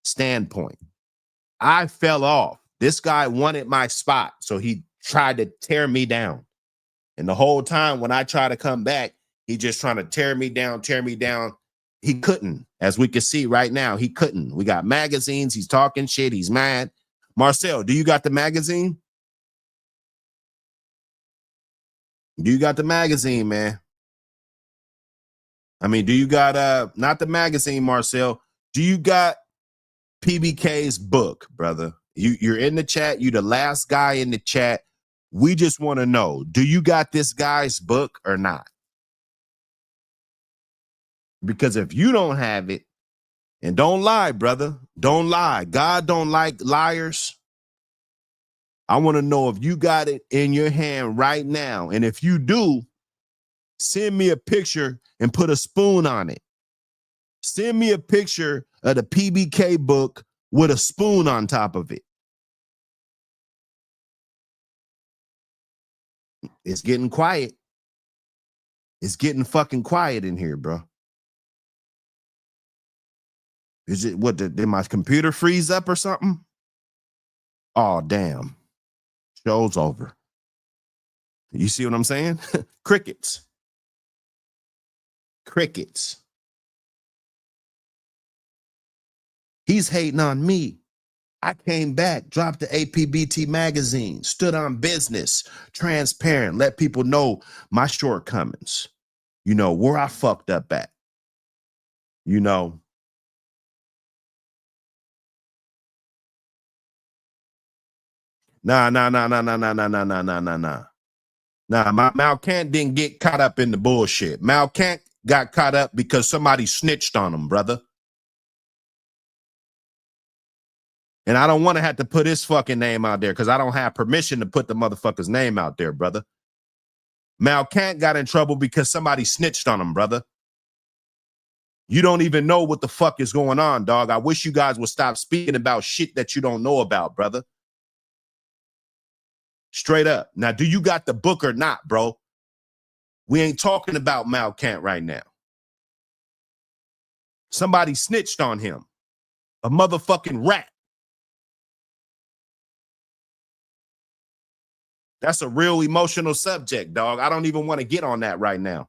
standpoint. I fell off. This guy wanted my spot, so he tried to tear me down. And the whole time when I try to come back, he just trying to tear me down, tear me down. He couldn't. As we can see right now, he couldn't. We got magazines. He's talking shit. He's mad. Marcel, do you got the magazine? Do you got the magazine, man? I mean, do you got not the magazine, Marcel? Do you got PBK's book, brother? You're in the chat. You the last guy in the chat. We just want to know, do you got this guy's book or not? Because if you don't have it, and don't lie, brother, don't lie. God don't like liars. I want to know if you got it in your hand right now. And if you do, send me a picture and put a spoon on it. Send me a picture of the PBK book with a spoon on top of it. It's getting quiet. It's getting fucking quiet in here, bro. Is it what? Did my computer freeze up or something? Oh, damn. Show's over. You see what I'm saying? Crickets. Crickets. He's hating on me. I came back, dropped the APBT magazine, stood on business, transparent, let people know my shortcomings, you know, where I fucked up at, you know. Nah. Nah, Mal Kant didn't get caught up in the bullshit. Mal Kant got caught up because somebody snitched on him, brother. And I don't want to have to put his fucking name out there because I don't have permission to put the motherfucker's name out there, brother. Mal Kant got in trouble because somebody snitched on him, brother. You don't even know what the fuck is going on, dog. I wish you guys would stop speaking about shit that you don't know about, brother. Straight up. Now, do you got the book or not, bro? We ain't talking about Mal Kant right now. Somebody snitched on him. A motherfucking rat. That's a real emotional subject, dog. I don't even want to get on that right now.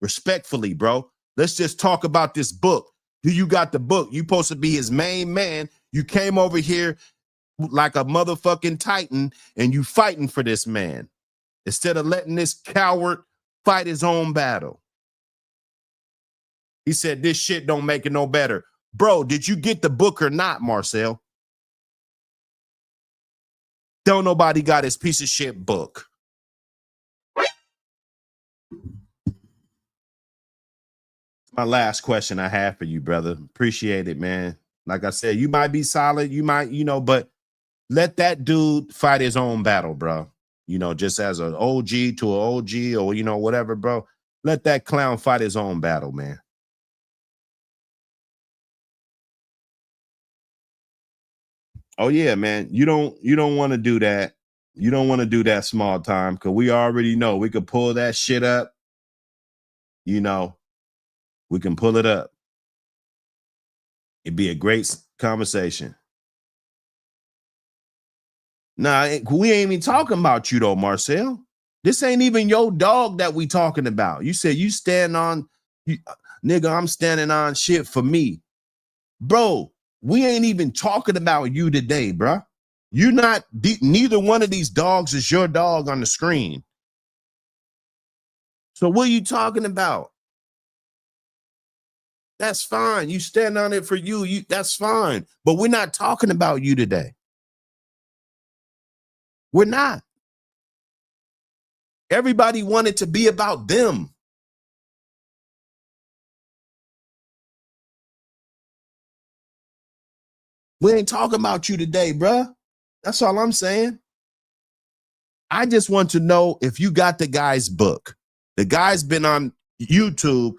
Respectfully, bro. Let's just talk about this book. Do you got the book? You supposed to be his main man. You came over here like a motherfucking titan and you fighting for this man instead of letting this coward fight his own battle. He said this shit don't make it no better. Bro, did you get the book or not, Marcel? Don't nobody got his piece of shit book. My last question I have for you, brother. Appreciate it, man. Like I said, you might be solid, you might, you know, but let that dude fight his own battle, bro. You know, just as an OG to an OG or, you know, whatever, bro. Let that clown fight his own battle, man. Oh yeah, man. You don't want to do that. You don't want to do that small time because we already know we could pull that shit up. You know, we can pull it up. It'd be a great conversation. Nah, we ain't even talking about you though, Marcel. This ain't even your dog that we talking about. You said you stand on, nigga, I'm standing on shit for me. Bro, we ain't even talking about you today, bro. You're not, neither one of these dogs is your dog on the screen. So what are you talking about? That's fine. You stand on it for you. That's fine. But we're not talking about you today. We're not. Everybody wanted to be about them. We ain't talking about you today, bruh. That's all I'm saying. I just want to know if you got the guy's book. The guy's been on YouTube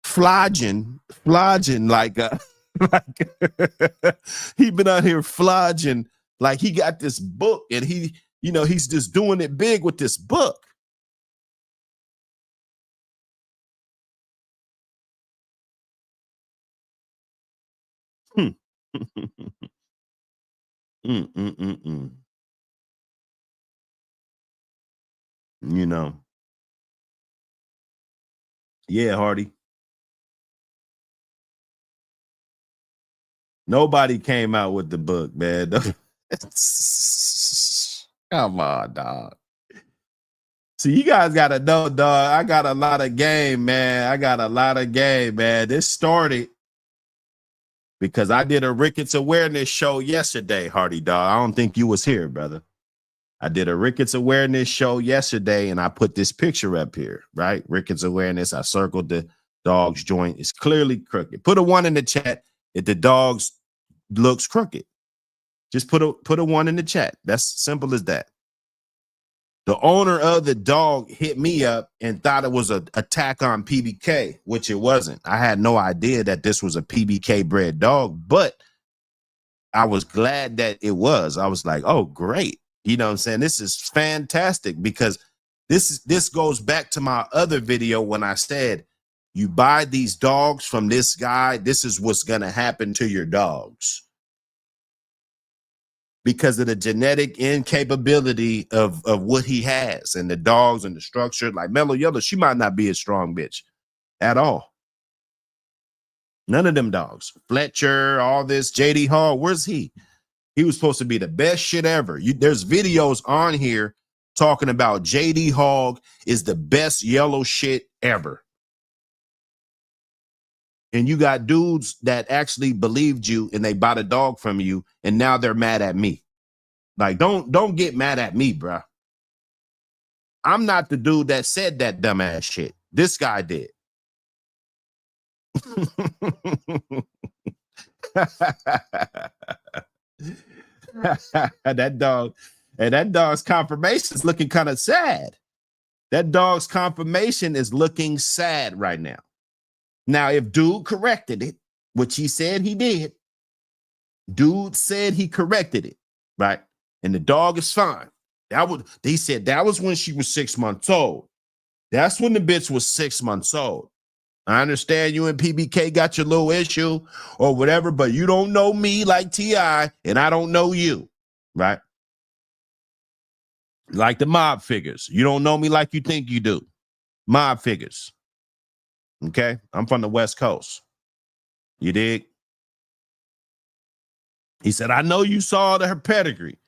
flogging like he been out here flogging like he got this book and he, you know, he's just doing it big with this book. You know. Yeah, Hardy. Nobody came out with the book, man. Come on, dog. See, you guys gotta know, dog. I got a lot of game, man. I got a lot of game, man. This started because I did a Ricketts awareness show yesterday, Hardy, dog. I don't think you was here, brother. I did a Ricketts awareness show yesterday, and I put this picture up here, right? Ricketts awareness. I circled the dog's joint. It's clearly crooked. Put a 1 in the chat if the dog's looks crooked. Just put a 1 in the chat. That's simple as that. The owner of the dog hit me up and thought it was an attack on PBK, which it wasn't. I had no idea that this was a PBK bred dog, but I was glad that it was. I was like, oh, great. You know what I'm saying? This is fantastic because this goes back to my other video when I said, you buy these dogs from this guy, this is what's going to happen to your dogs. Because of the genetic incapability of what he has and the dogs and the structure. Like Mellow Yellow, she might not be a strong bitch at all. None of them dogs. Fletcher, all this, JD Hall, where's he? He was supposed to be the best shit ever. There's videos on here talking about JD Hogg is the best yellow shit ever. And you got dudes that actually believed you and they bought a dog from you and now they're mad at me. Like, don't get mad at me, bro. I'm not the dude that said that dumbass shit. This guy did. That dog, and that dog's confirmation is looking kind of sad. That dog's confirmation is looking sad right now. Now, if dude corrected it, which he said he did, dude said he corrected it, right? And the dog is fine. They said that was when she was 6 months old. That's when the bitch was 6 months old. I understand you and PBK got your little issue or whatever, but you don't know me like T.I. and I don't know you, right? Like the mob figures. You don't know me like you think you do. Mob figures. Okay? I'm from the West Coast. You dig? He said, I know you saw her pedigree.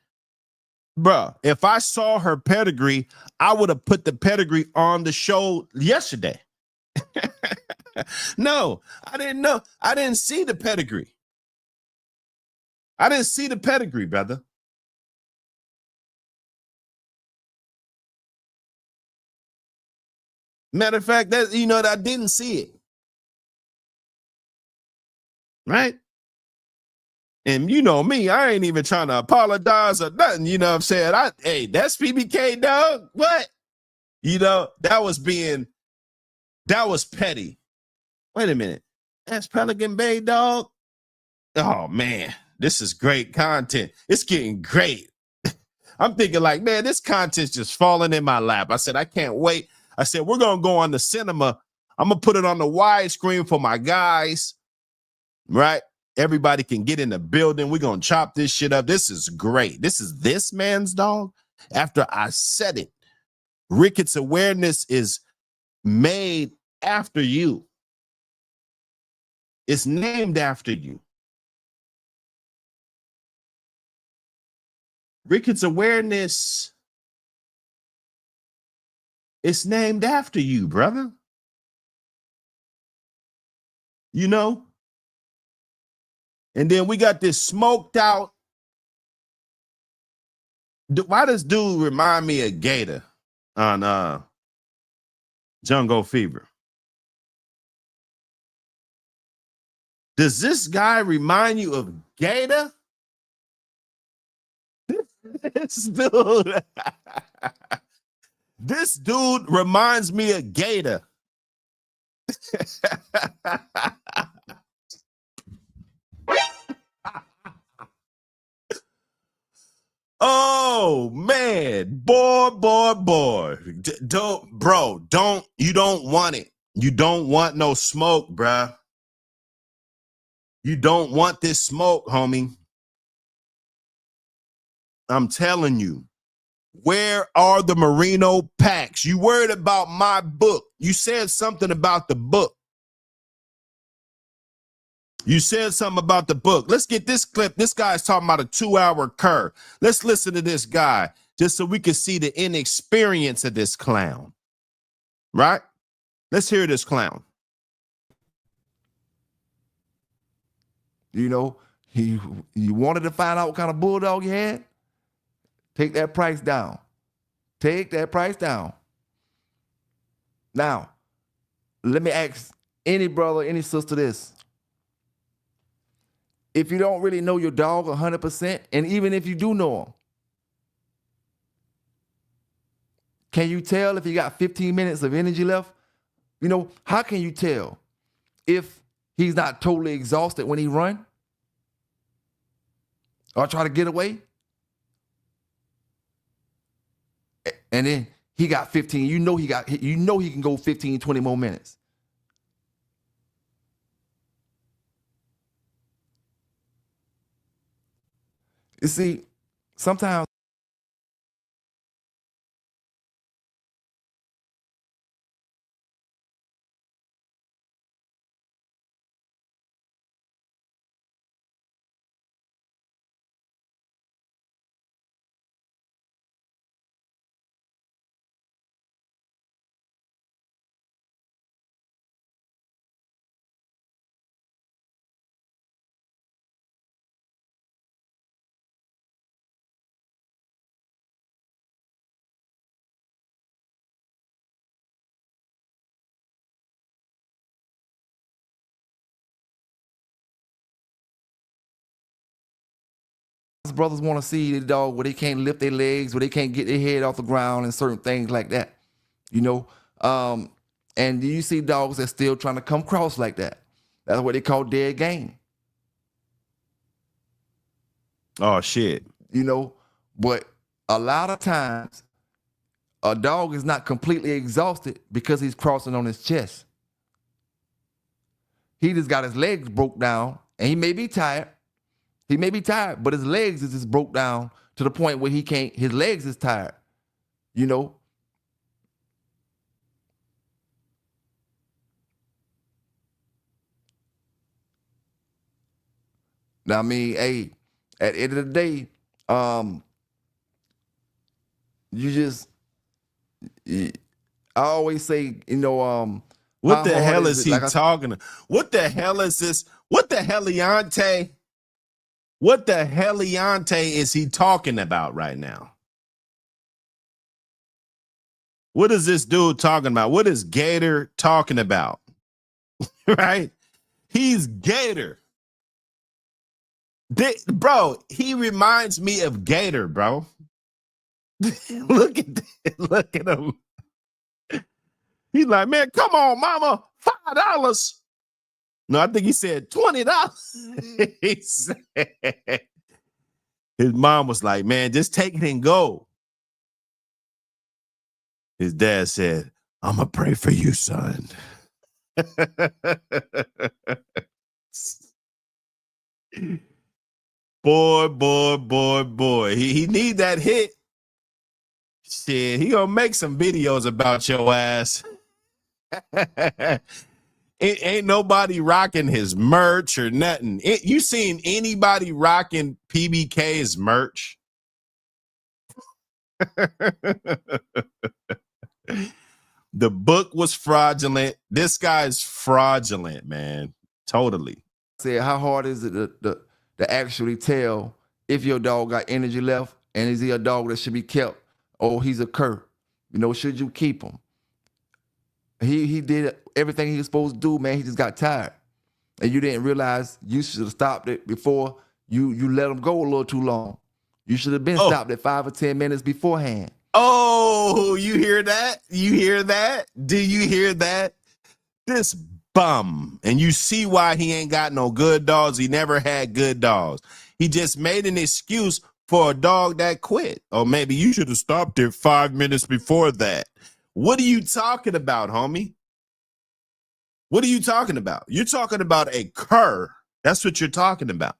Bruh, if I saw her pedigree, I would have put the pedigree on the show yesterday. No, I didn't know. I didn't see the pedigree. I didn't see the pedigree, brother. Matter of fact, that I didn't see it. Right? And you know me, I ain't even trying to apologize or nothing. You know what I'm saying? Hey, that's PBK, dog. What? That was petty. Wait a minute. That's Pelican Bay, dog. Oh, man, this is great content. It's getting great. I'm thinking like, man, this content's just falling in my lap. I said, I can't wait. I said, we're going to go on the cinema. I'm going to put it on the widescreen for my guys, right? Everybody can get in the building. We're going to chop this shit up. This is great. This is this man's dog. After I said it, Ricketts awareness is made after you. It's named after you. Ricketts awareness is named after you, brother. And then we got this smoked out. Why does dude remind me of Gator on Jungle Fever? Does this guy remind you of Gator? This dude reminds me of Gator. Oh man, boy. You don't want it. You don't want no smoke, bruh. You don't want this smoke, homie. I'm telling you, Where are the merino packs? You worried about my book. You said something about the book. You said something about the book. Let's get this clip. This guy's talking about a 2-hour cur. Let's listen to this guy just so we can see the inexperience of this clown. Right? Let's hear this clown. You know, you wanted to find out what kind of bulldog you had? Take that price down. Take that price down. Now, let me ask any brother, any sister this. If you don't really know your dog 100%, and even if you do know him, can you tell if he got 15 minutes of energy left? You know, how can you tell if he's not totally exhausted when he run or try to get away? And then he got 15. You know he can go 15, 20 more minutes. You see, sometimes brothers want to see the dog where they can't lift their legs, where they can't get their head off the ground and certain things like that, you know. And you see dogs that still trying to come cross like that. That's what they call dead game. Oh, shit. You know, but a lot of times a dog is not completely exhausted because he's crossing on his chest. He just got his legs broke down and he may be tired. He may be tired, but his legs is just broke down to the point where he can't, his legs is tired, you know? Now, I mean, hey, at the end of the day, I always say, you know, what the hell is he talking? What the hell is this? What the heliante? What the heliante is he talking about right now? What is this dude talking about? What is Gator talking about? Right? He's Gator. Bro, he reminds me of Gator, bro. Look at him. He's like, man, come on, mama, $5. No, I think he said $20. He said, his mom was like, man, just take it and go. His dad said, I'm going to pray for you, son. Boy. He need that hit. Shit, he gonna make some videos about your ass. Ain't nobody rocking his merch or nothing. You seen anybody rocking PBK's merch? The book was fraudulent. This guy's fraudulent, man. Totally. Say, how hard is it to actually tell if your dog got energy left and is he a dog that should be kept or he's a cur? You know, should you keep him? He did everything he was supposed to do, man. He just got tired. And you didn't realize you should have stopped it before you let him go a little too long. You should have been stopped at 5 or 10 minutes beforehand. Oh, you hear that? You hear that? Do you hear that? This bum. And you see why he ain't got no good dogs. He never had good dogs. He just made an excuse for a dog that quit. Or maybe you should have stopped it 5 minutes before that. What are you talking about, homie? What are you talking about? You're talking about a cur. That's what you're talking about.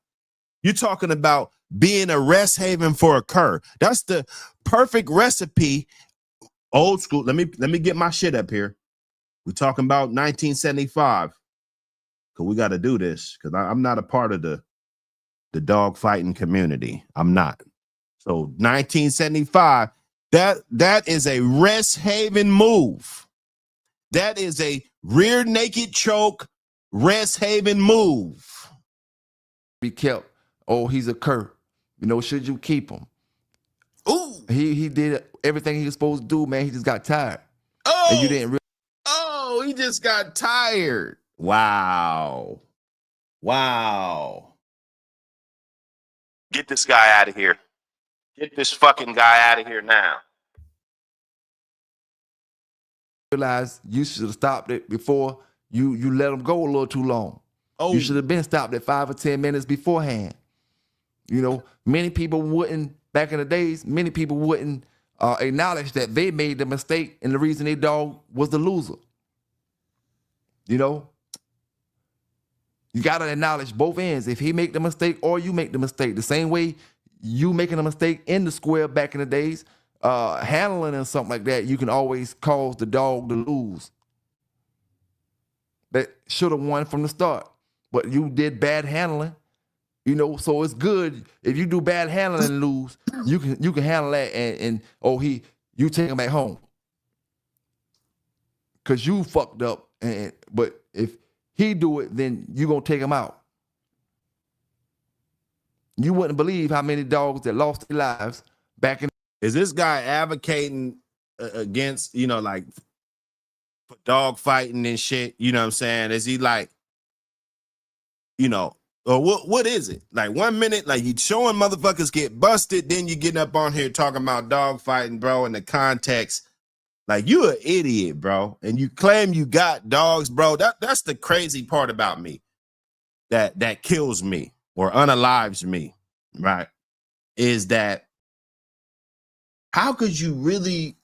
You're talking about being a rest haven for a cur. That's the perfect recipe. Old school. Let me get my shit up here. We're talking about 1975. Cause we got to do this. Cause I'm not a part of the dog fighting community. I'm not. So 1975. That is a rest haven move. That is a rear naked choke rest haven move. Be kept. Oh, he's a cur. You know, should you keep him? Ooh. He did everything he was supposed to do, man. He just got tired. Oh, And you didn't really. Oh, he just got tired. Wow. Wow. Get this guy out of here. Get this fucking guy out of here now. Realize you should have stopped it before you let him go a little too long. Oh, You should have been stopped at 5 or 10 minutes beforehand. You know, many people wouldn't, back in the days, many people wouldn't acknowledge that they made the mistake and the reason their dog was the loser. You know? You got to acknowledge both ends. If he make the mistake or you make the mistake, the same way you making a mistake in the square back in the days, handling and something like that, you can always cause the dog to lose. That should have won from the start, but you did bad handling, you know. So it's good if you do bad handling and lose. You can handle that and you take him back home because you fucked up. But if he do it, then you gonna take him out. You wouldn't believe how many dogs that lost their lives back in. Is this guy advocating against, you know, like for dog fighting and shit? You know what I'm saying? Is he like, you know, or what is it? Like 1 minute, like you showing motherfuckers get busted, then you getting up on here talking about dog fighting, bro, in the context. Like you an idiot, bro. And you claim you got dogs, bro. That's the crazy part about me. That kills me or unalives me, right? Is that how could you really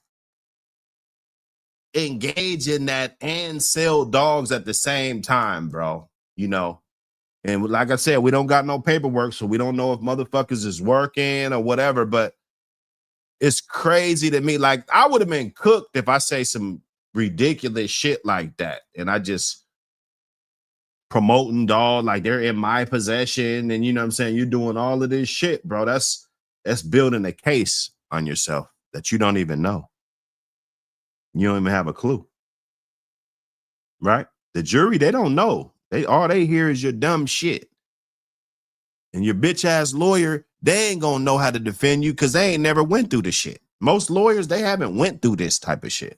engage in that and sell dogs at the same time, bro? You know, and like I said, we don't got no paperwork, so we don't know if motherfuckers is working or whatever, but it's crazy to me. Like I would have been cooked if I say some ridiculous shit like that. And I just promoting dog like they're in my possession. And you know what I'm saying? You're doing all of this shit, bro. That's building a case on yourself that you don't even know. You don't even have a clue. Right? The jury, they don't know. All they hear is your dumb shit. And your bitch ass lawyer, they ain't gonna know how to defend you because they ain't never went through the shit. Most lawyers, they haven't went through this type of shit.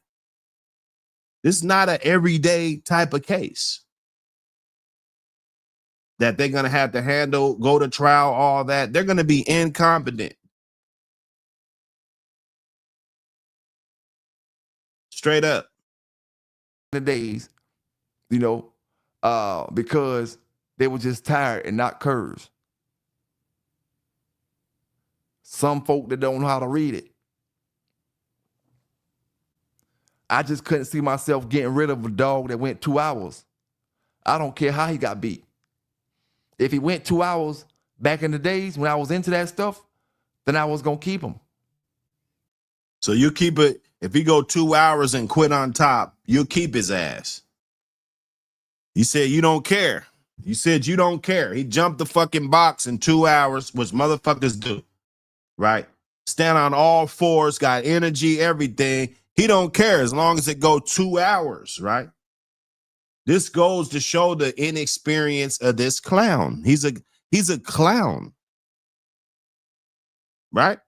This is not an everyday type of case that they're gonna have to handle, go to trial, all that. They're gonna be incompetent. Straight up. The days, you know, because they were just tired and not curs. Some folk that don't know how to read it. I just couldn't see myself getting rid of a dog that went 2 hours. I don't care how he got beat. If he went 2 hours back in the days when I was into that stuff, then I was going to keep him. So you keep it, if he go 2 hours and quit on top, you'll keep his ass. You said you don't care. You said you don't care. He jumped the fucking box in 2 hours, which motherfuckers do, right? Stand on all fours, got energy, everything. He don't care as long as it go 2 hours, right? This goes to show the inexperience of this clown. He's a clown, right?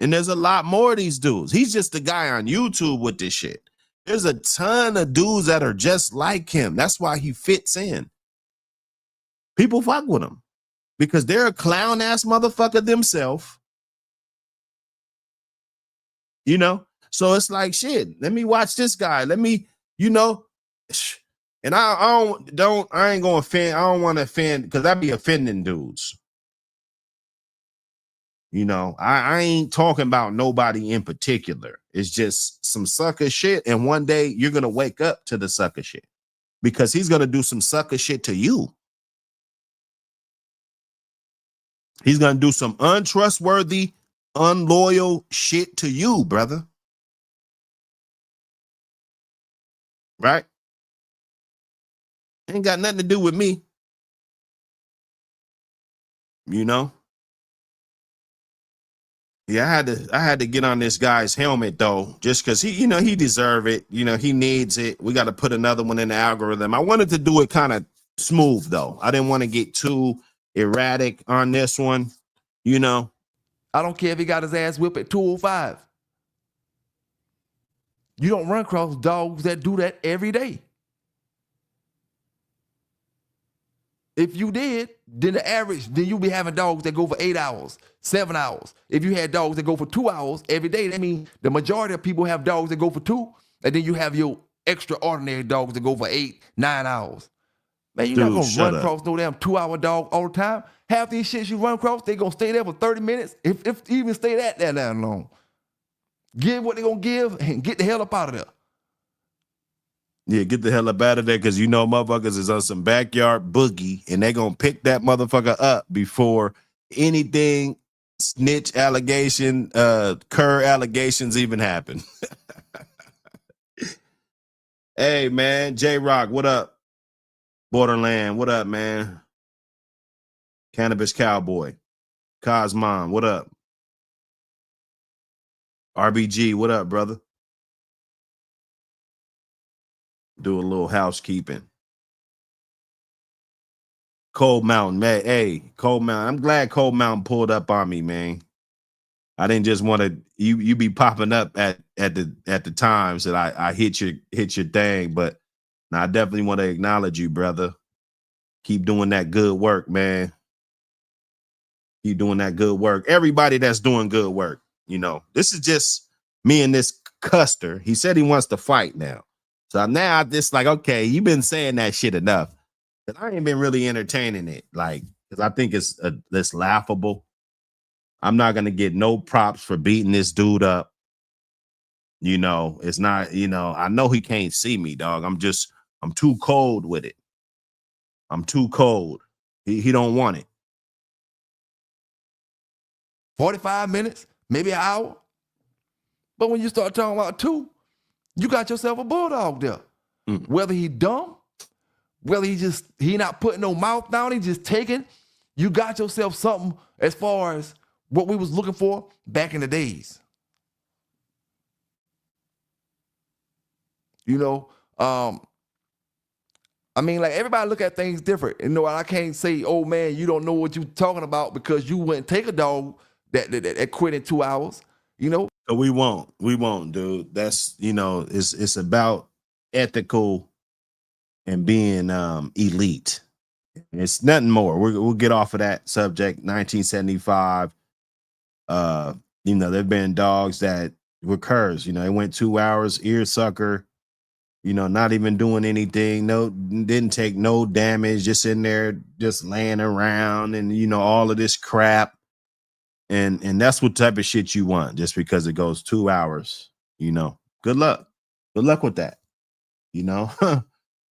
And there's a lot more of these dudes. He's just the guy on YouTube with this shit. There's a ton of dudes that are just like him. That's why he fits in. People fuck with him because they're a clown ass motherfucker themselves. You know? So it's like, shit, let me watch this guy. Let me, you know, and I ain't going to offend. I don't want to offend because I be offending dudes. You know, I ain't talking about nobody in particular. It's just some sucker shit. And one day you're going to wake up to the sucker shit because he's going to do some sucker shit to you. He's gonna do some untrustworthy, unloyal shit to you, brother. Right? Ain't got nothing to do with me. You know? Yeah, I had to get on this guy's helmet though, just because he deserve it. He needs it. We got to put another one in the algorithm. I wanted to do it kind of smooth though. I didn't want to get too erratic on this one. I don't care if he got his ass whipped at 205. You don't run across dogs that do that every day. If you did, then you'll be having dogs that go for 8 hours, 7 hours. If you had dogs that go for 2 hours every day, that means the majority of people have dogs that go for 2, and then you have your extraordinary dogs that go for 8, 9 hours. Man, you're not gonna run across no damn 2-hour dog all the time. Half these shits you run across, they gonna stay there for 30 minutes, if even stay that long. Give what they gonna give and get the hell up out of there. Yeah, get the hell up out of there, because motherfuckers is on some backyard boogie, and they gonna pick that motherfucker up before anything snitch allegation, cur allegations even happen. Hey, man, J-Rock, what up? Borderland, what up, man? Cannabis Cowboy. Cosmon, what up? RBG, what up, brother? Do a little housekeeping. Cold Mountain, man. Hey, Cold Mountain. I'm glad Cold Mountain pulled up on me, man. I didn't just want to you be popping up at the times that I hit your thing, but now I definitely want to acknowledge you, brother. Keep doing that good work, man. Keep doing that good work. Everybody that's doing good work, this is just me and this Custer. He said he wants to fight now. So now I just like, okay, you've been saying that shit enough. Because I ain't been really entertaining it. Like, because I think it's laughable. I'm not going to get no props for beating this dude up. It's not, I know he can't see me, dog. I'm too cold with it. I'm too cold. He don't want it. 45 minutes, maybe an hour. But when you start talking about 2, you got yourself a bulldog there. Whether he dumb, whether he not putting no mouth down, he just taking, you got yourself something as far as what we was looking for back in the days. I mean, like, everybody look at things different. I can't say, oh man, you don't know what you talking about because you wouldn't take a dog that quit in 2 hours. We won't, dude. That's it's about ethical and being elite. It's nothing more. We'll get off of that subject. 1975. There've been dogs that were curs. It went 2 hours, ear sucker. Not even doing anything. No, didn't take no damage. Just in there, just laying around, and all of this crap. And that's what type of shit you want, just because it goes 2 hours. Good luck. Good luck with that.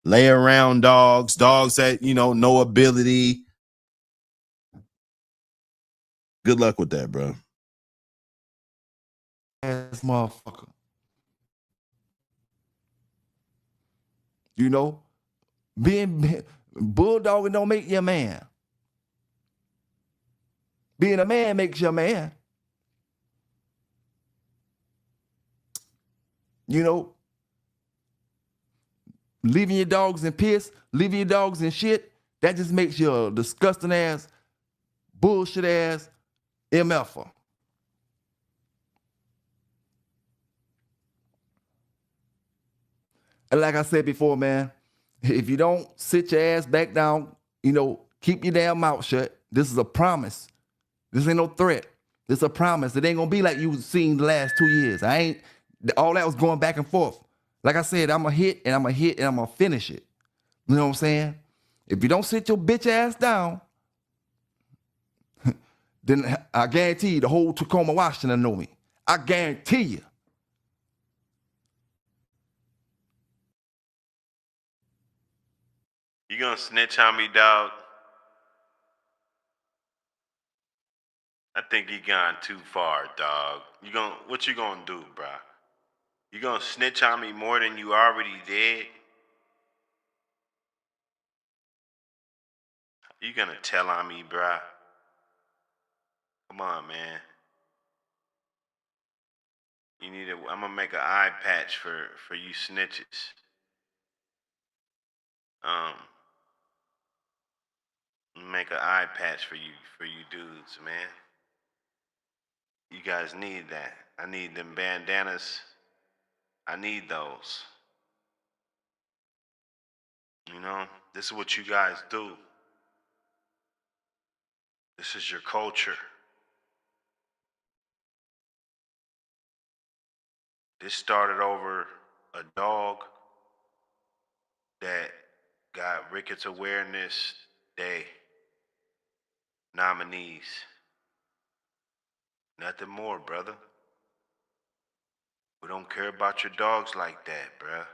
Lay around dogs that, no ability. Good luck with that, bro. Ass motherfucker. Being bulldogging don't make you a man. Being a man makes you a man. Leaving your dogs in piss, leaving your dogs in shit, that just makes you a disgusting ass, bullshit ass MFer. And like I said before, man, if you don't sit your ass back down, keep your damn mouth shut. This is a promise. This ain't no threat. This is a promise. It ain't gonna be like you seen the last 2 years. All that was going back and forth. Like I said, I'm gonna hit and I'm gonna finish it. You know what I'm saying? If you don't sit your bitch ass down, then I guarantee you the whole Tacoma, Washington know me. I guarantee you. You gonna snitch on me, dog? I think you gone too far, dog. What you gonna do, bruh? You gonna snitch on me more than you already did? You gonna tell on me, bruh? Come on, man. I'm gonna make an eye patch for you snitches. Um, make an eye patch for you dudes, man. You guys need that. I need them bandanas. I need those. You know, this is what you guys do. This is your culture. This started over a dog that got Ricketts Awareness Day nominees. Nothing more, brother. We don't care about your dogs like that, bruh.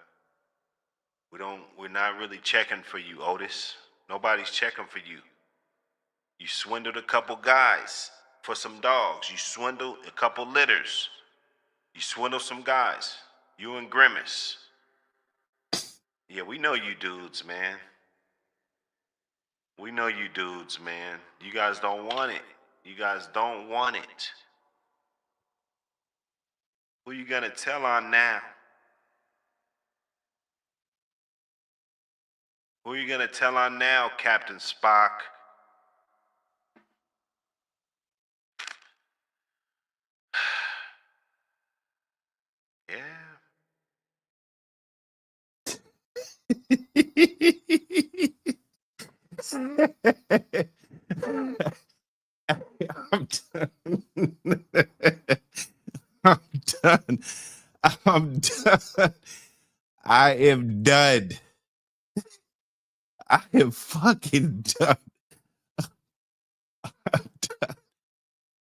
We're not really checking for you, Otis. Nobody's checking for you. You swindled a couple guys for some dogs. You swindled a couple litters. You swindled some guys. You and Grimace. Yeah, we know you dudes, man. We know you dudes, man. You guys don't want it. You guys don't want it. Who you gonna tell on now? Who you gonna tell on now, Captain Spock? Yeah. I'm done. I'm done. I'm done. I am done. I am fucking done. I'm done,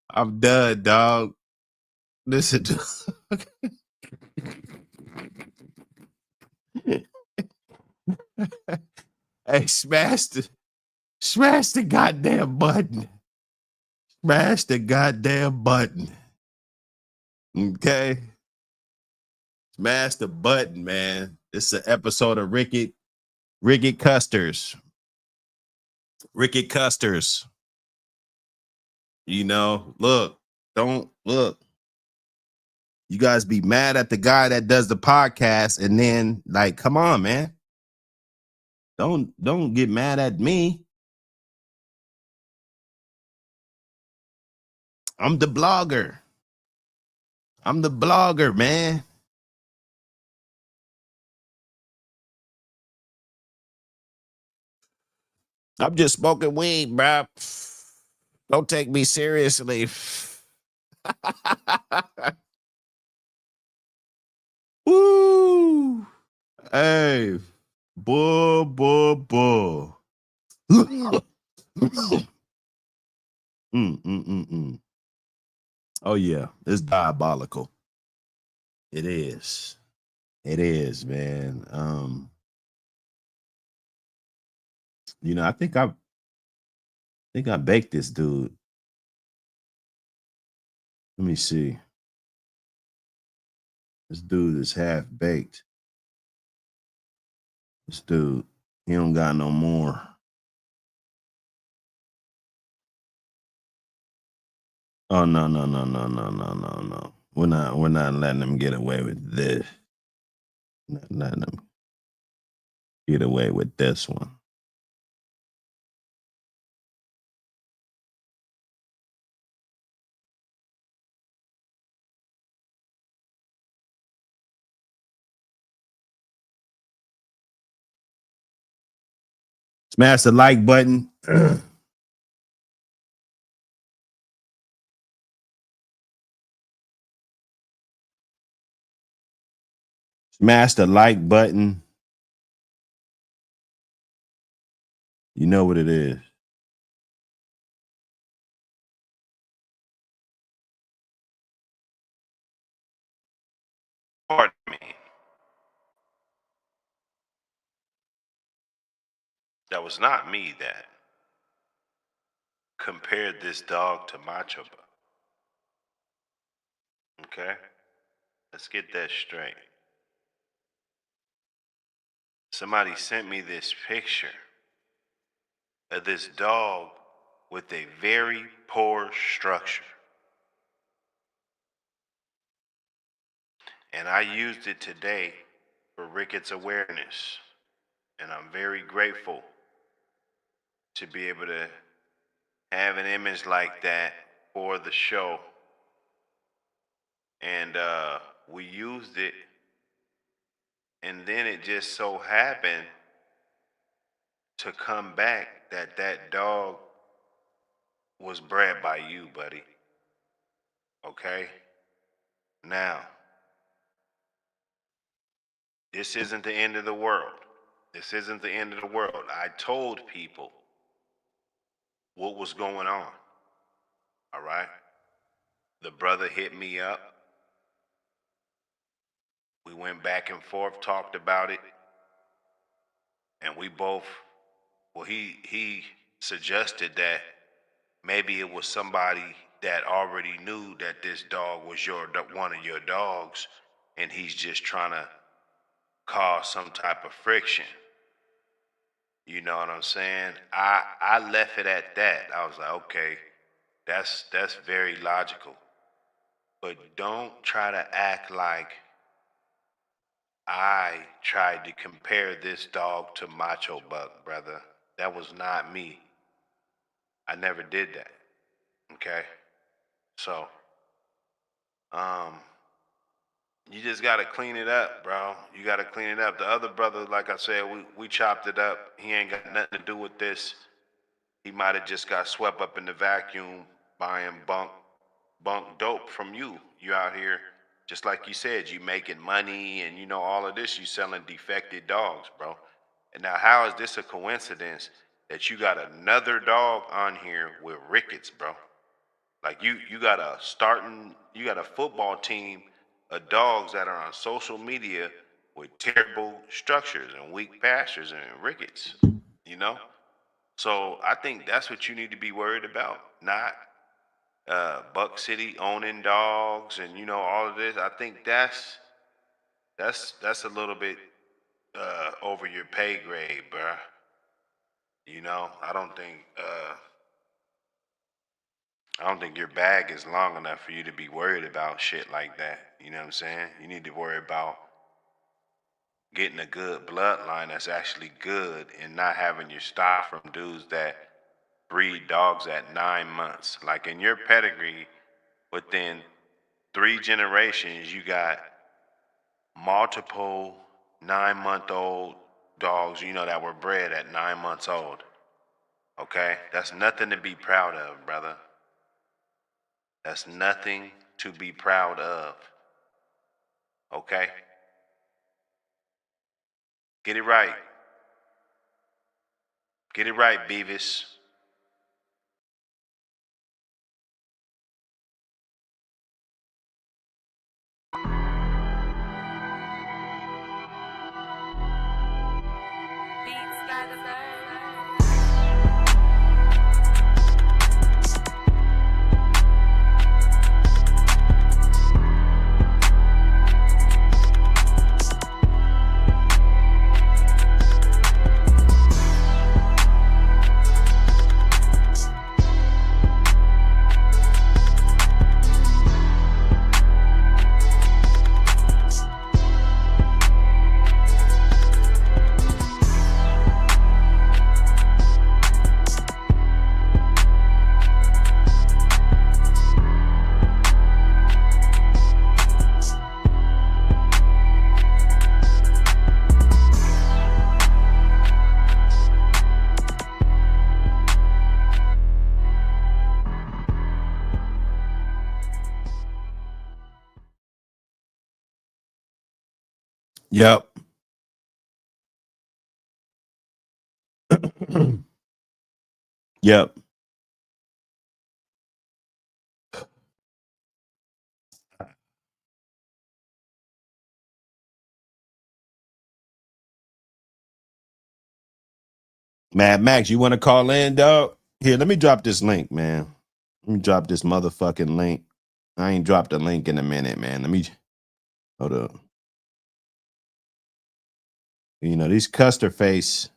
I'm done, dog. Listen, hey, smash the goddamn button. Smash the goddamn button. Okay? Smash the button, man. This is an episode of Rickett Custers. Rickett Custers. You know, don't look. You guys be mad at the guy that does the podcast, and then like, come on, man. Don't get mad at me. I'm the blogger. I'm the blogger, man. I'm just smoking weed, bro. Don't take me seriously. Woo! Hey, bull. Oh yeah, it's diabolical. It is. It is, man. You know, I think I baked this dude. Let me see. This dude is half baked. This dude, he don't got no more. Oh no. We're not letting them get away with this. Not letting them get away with this one. Smash the like button. Smash the like button. You know what it is. Pardon me. That was not me that compared this dog to Macho. Okay? Let's get that straight. Somebody sent me this picture of this dog with a very poor structure. And I used it today for Ricketts awareness. And I'm very grateful to be able to have an image like that for the show. And we used it, and then it just so happened to come back that that dog was bred by you, buddy. Okay? Now, this isn't the end of the world. This isn't the end of the world. I told people what was going on. All right? The brother hit me up. We went back and forth, talked about it. And we both, well, he suggested that maybe it was somebody that already knew that this dog was one of your dogs, and he's just trying to cause some type of friction. You know what I'm saying? I left it at that. I was like, okay, that's very logical. But don't try to act like I tried to compare this dog to Macho Buck, brother. That was not me. I never did that. Okay? So, you just gotta clean it up, bro. You gotta clean it up. The other brother, like I said, we chopped it up. He ain't got nothing to do with this. He might have just got swept up in the vacuum buying bunk dope from you. You out here, just like you said, you making money and you know all of this, you selling defected dogs, bro. And now how is this a coincidence that you got another dog on here with Ricketts, bro? Like you got a football team of dogs that are on social media with terrible structures and weak pastures and Ricketts, you know? So I think that's what you need to be worried about, not Buck City owning dogs and you know all of this. I think that's a little bit over your pay grade, bruh. You know, I don't think your bag is long enough for you to be worried about shit like that. You know what I'm saying? You need to worry about getting a good bloodline that's actually good and not having your stock from dudes that breed dogs at 9 months. Like in your pedigree, within 3 generations, you got multiple 9-month-old dogs, you know, that were bred at 9 months old. Okay? That's nothing to be proud of, brother. That's nothing to be proud of. Okay? Get it right. Get it right, Beavis. Yep. Yep. Mad Max, you want to call in, dog? Here, let me drop this link, man. Let me drop this motherfucking link. I ain't dropped the link in a minute, man. Let me hold up. You know, these Custer face,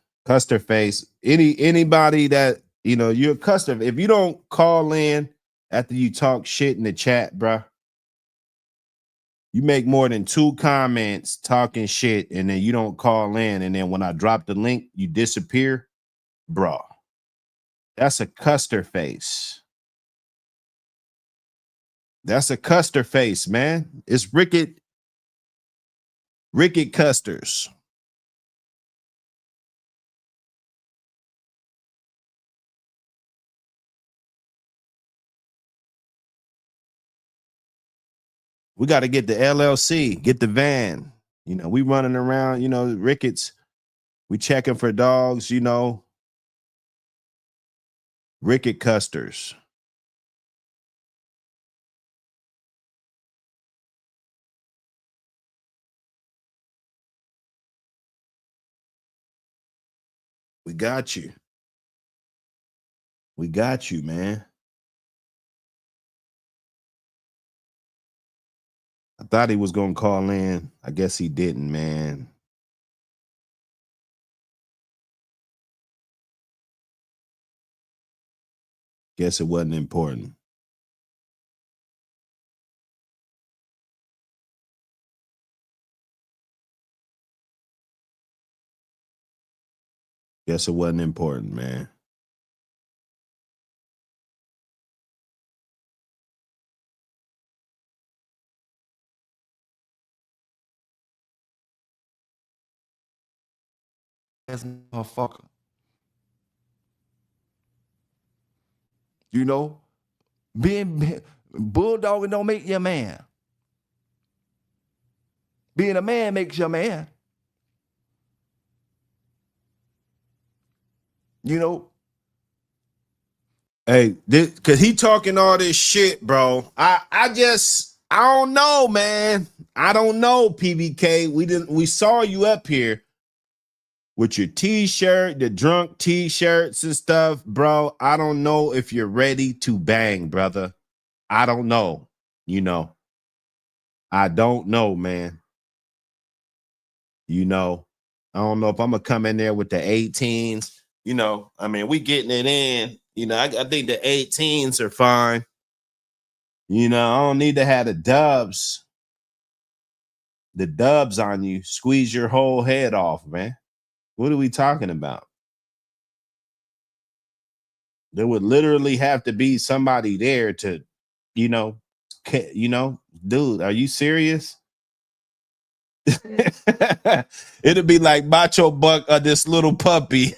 anybody that, you know, you're a Custer. If you don't call in after you talk shit in the chat, bruh, you make more than 2 comments talking shit and then you don't call in. And then when I drop the link, you disappear, bro. That's a Custer face. That's a Custer face, man. It's Ricketts Custers. We got to get the LLC, get the van. You know, we running around, you know, Ricketts. We checking for dogs, you know. Ricketts Custers. We got you. We got you, man. I thought he was going to call in. I guess he didn't, man. Guess it wasn't important. Guess it wasn't important, man. Ass motherfucker. You know, being bulldogging don't make you a man. Being a man makes you a man. You know. Hey, cause he talking all this shit, bro. I don't know, man. I don't know, PBK. We saw you up here with your t-shirt, the drunk t-shirts and stuff, bro. I don't know if you're ready to bang, brother. I don't know. You know. I don't know, man. You know. I don't know if I'm gonna come in there with the 18s. You know, I mean, we getting it in. You know, I think the 18s are fine. You know, I don't need to have the dubs on you. Squeeze your whole head off, man. What are we talking about? There would literally have to be somebody there to, you know, dude, are you serious? It'd be like Macho Buck on this little puppy.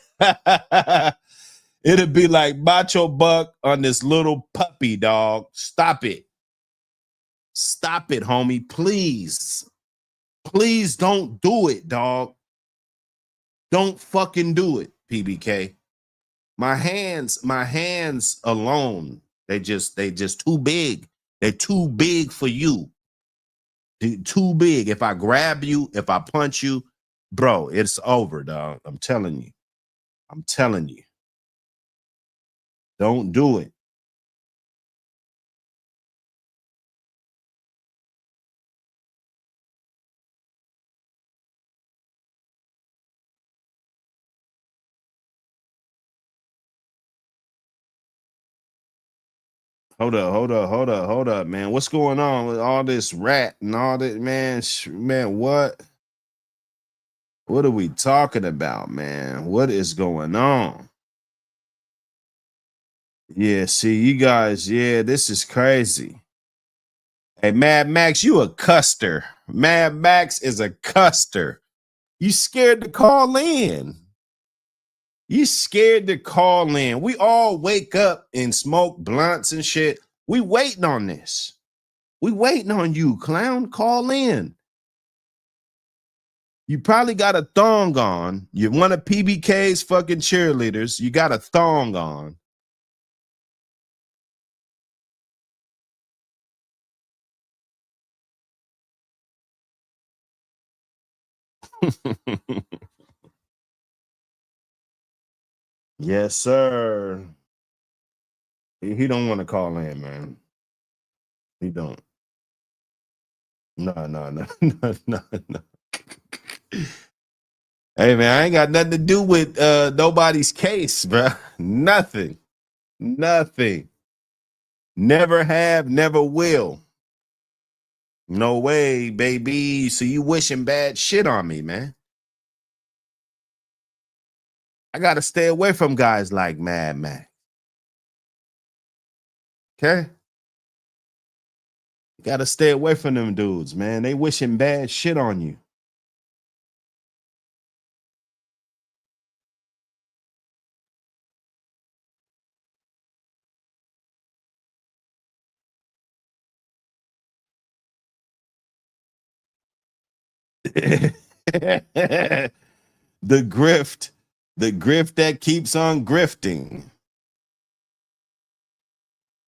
It'd be like Macho Buck on this little puppy, dog. Stop it. Stop it, homie. Please. Please don't do it, dog. Don't fucking do it, PBK. My hands alone, they just too big. They're too big for you. They're too big. If I grab you, if I punch you, bro, it's over, dog. I'm telling you. I'm telling you. Don't do it. Hold up, man. What's going on with all this rat and all that, man? Man, what? What are we talking about, man? What is going on? Yeah, see, you guys, yeah, this is crazy. Hey, Mad Max, you a custer. Mad Max is a custer. You scared to call in. You scared to call in. We all wake up and smoke blunts and shit. We waiting on this. We waiting on you, clown. Call in. You probably got a thong on. You're one of PBK's fucking cheerleaders. You got a thong on. Yes, sir. He don't want to call in, man. He don't. No. No. Hey man, I ain't got nothing to do with nobody's case, bro. Nothing. Never have, never will. No way, baby. So you wishing bad shit on me, man. I gotta stay away from guys like Mad Max. Okay? You gotta stay away from them dudes, man. They wishing bad shit on you. The grift that keeps on grifting.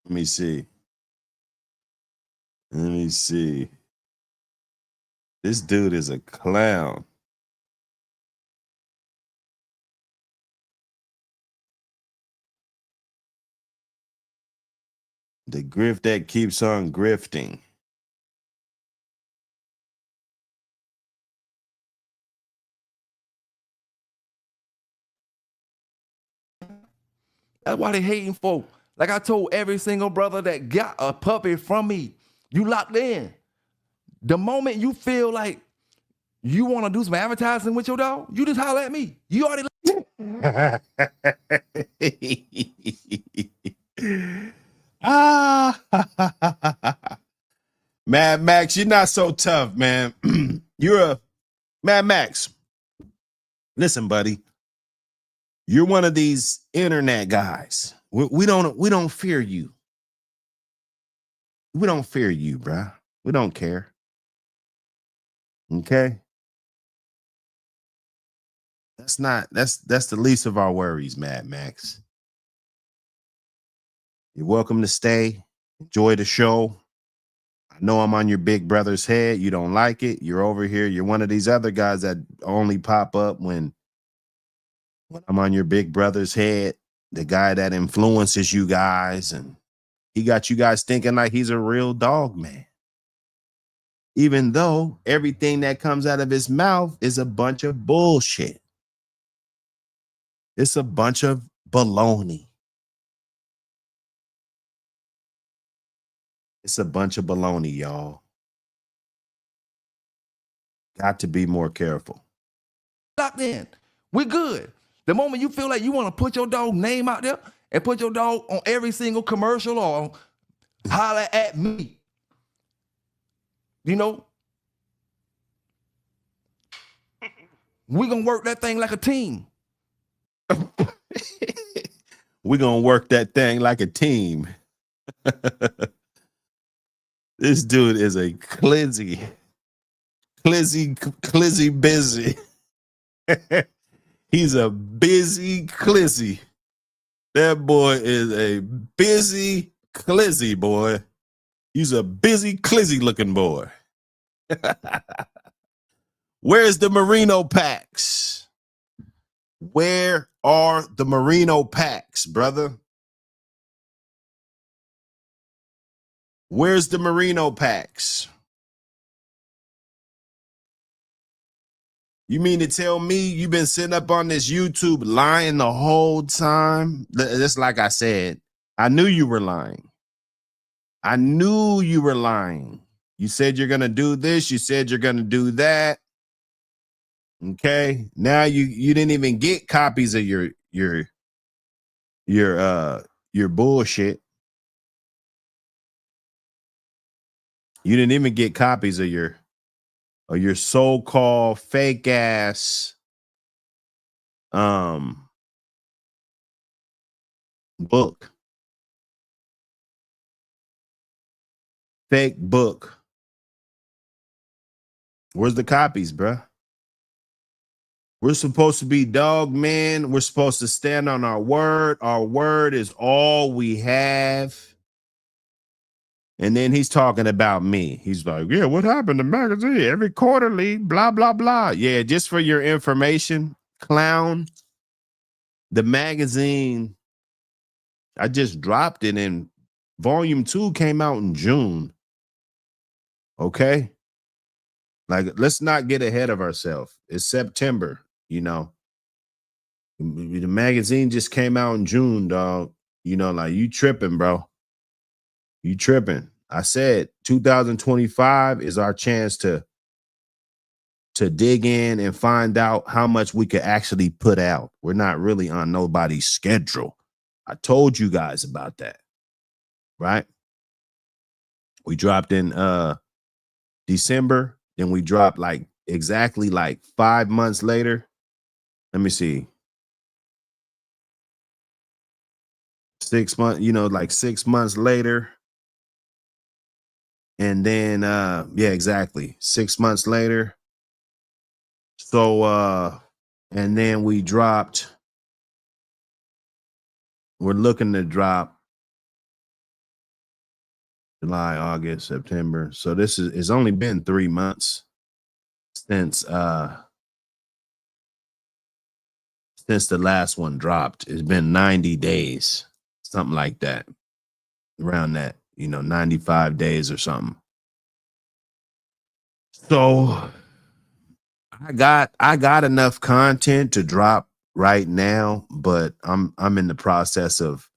Let me see. This dude is a clown. The grift that keeps on grifting. That's why they hating folk. Like I told every single brother that got a puppy from me, you locked in. The moment you feel like you want to do some advertising with your dog, you just holler at me. You already Mad Max, you're not so tough, man. You're a Mad Max. Listen, buddy. You're one of these internet guys. We don't fear you. We don't fear you, bruh. We don't care. Okay? That's the least of our worries, Mad Max. You're welcome to stay. Enjoy the show. I know I'm on your big brother's head. You don't like it. You're over here. You're one of these other guys that only pop up when I'm on your big brother's head, the guy that influences you guys, and he got you guys thinking like he's a real dog man. Even though everything that comes out of his mouth is a bunch of bullshit. It's a bunch of baloney. It's a bunch of baloney, y'all. Got to be more careful. locked in. We're good. The moment you feel like you want to put your dog name out there and put your dog on every single commercial or holler at me, you know, we're going to work that thing like a team. We're going to work that thing like a team. This dude is a clizzy busy. He's a busy clizzy. That boy is a busy clizzy boy. He's a busy clizzy looking boy. Where's the merino packs? Where are the merino packs, brother? Where's the merino packs? You mean to tell me you've been sitting up on this YouTube lying the whole time? Just like I said, I knew you were lying. I knew you were lying. You said you're going to do this. You said you're going to do that. Okay. Now you didn't even get copies of your bullshit. You didn't even get copies of your so-called fake ass book. Fake book. Where's the copies, bruh? We're supposed to be dog men. We're supposed to stand on our word. Our word is all we have. And then he's talking about me. He's like, yeah, what happened to magazine? Every quarterly, blah, blah, blah. Yeah, just for your information, clown, the magazine, I just dropped it, and volume 2 came out in June. Okay? Like, let's not get ahead of ourselves. It's September, you know. The magazine just came out in June, dog. You know, like, you tripping, bro. You tripping. I said 2025 is our chance to dig in and find out how much we could actually put out. We're not really on nobody's schedule. I told you guys about that, right? We dropped in December, then we dropped like exactly like 5 months later. Let me see. 6 months, you know, like 6 months later. And then yeah, exactly. 6 months later. So and then we're looking to drop July, August, September. So it's only been 3 months since the last one dropped. It's been 90 days, something like that. Around that, you know, 95 days or something. So I got enough content to drop right now, but I'm in the process of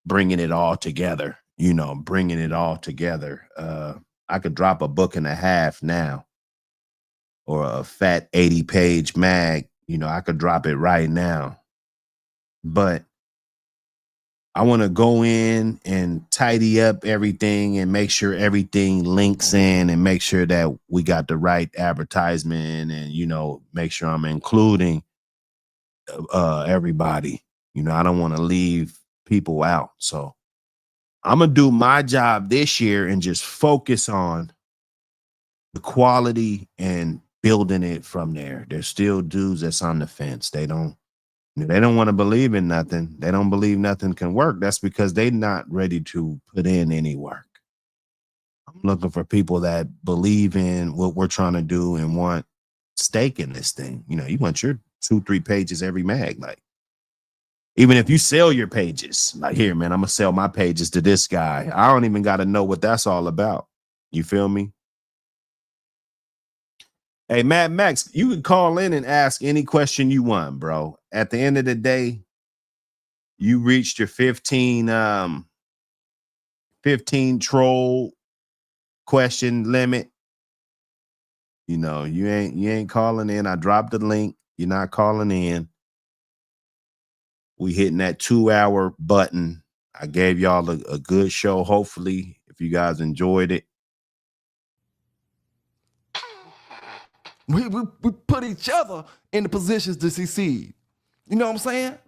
bringing it all together. You know, bringing it all together. I could drop a book and a half now, or a fat 80-page mag. You know, I could drop it right now, but I want to go in and tidy up everything and make sure everything links in and make sure that we got the right advertisement and, you know, make sure I'm including everybody. You know, I don't want to leave people out. So I'm going to do my job this year and just focus on the quality and building it from there. There's still dudes that's on the fence. They don't want to believe in nothing. They don't believe nothing can work. That's because they're not ready to put in any work. I'm looking for people that believe in what we're trying to do and want stake in this thing. You know, you want your 2-3 pages every mag. Like, even if you sell your pages, like, here, man, I'm going to sell my pages to this guy. I don't even got to know what that's all about. You feel me? Hey, Mad Max, you can call in and ask any question you want, bro. At the end of the day, you reached your 15 troll question limit. You know, you ain't calling in. I dropped the link. You're not calling in. We hitting that 2-hour button. I gave y'all a good show. Hopefully, if you guys enjoyed it. We put each other in the positions to succeed. You know what I'm saying?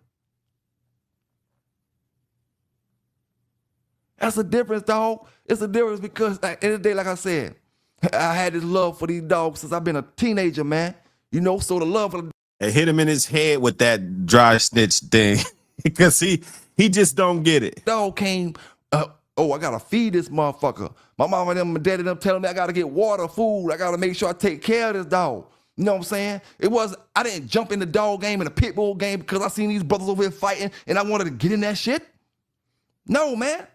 That's a difference, dog. It's a difference because at the end of the day, like I said, I had this love for these dogs since I've been a teenager, man. You know, so the love for the And hit him in his head with that dry snitch thing. Because he just don't get it. dog came, I gotta feed this motherfucker. My mama and them, my daddy them telling me I gotta get water, food. I gotta make sure I take care of this dog. You know what I'm saying? I didn't jump in the dog game and the pit bull game because I seen these brothers over here fighting and I wanted to get in that shit. No, man.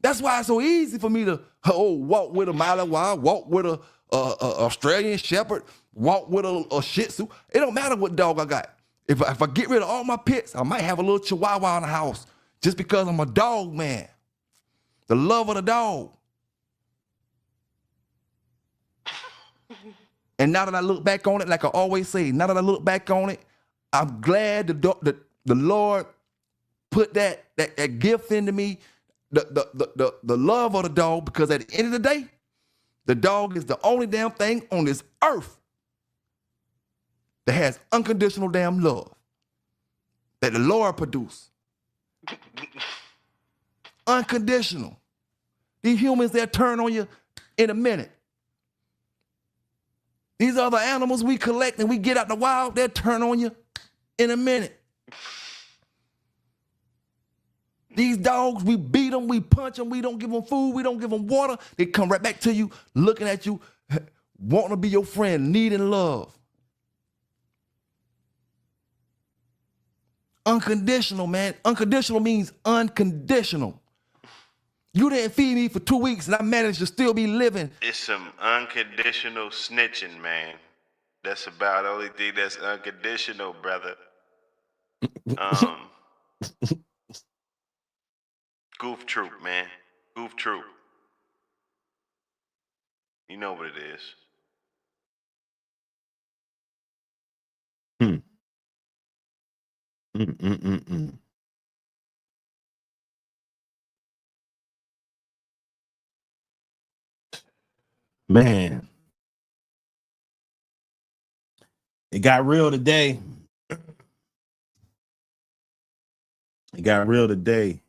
That's why it's so easy for me to walk with a Malinois, walk with a Australian Shepherd, walk with a Shih Tzu. It don't matter what dog I got. If I get rid of all my pets, I might have a little Chihuahua in the house just because I'm a dog man. The love of the dog. And now that I look back on it, like I always say, now that I look back on it, I'm glad the Lord put that gift into me, the love of the dog, because at the end of the day, the dog is the only damn thing on this earth that has unconditional damn love that the Lord produced. Unconditional. These humans, they'll turn on you in a minute. These other animals we collect and we get out the wild, they'll turn on you in a minute. These dogs, we beat them, we punch them, we don't give them food, we don't give them water. They come right back to you, looking at you, wanting to be your friend, needing love. Unconditional, man. Unconditional means unconditional. You didn't feed me for 2 weeks and I managed to still be living. It's some unconditional snitching, man. That's about the only thing that's unconditional, brother. Goof troop, man. Goof troop. You know what it is. Man, it got real today. It got real today.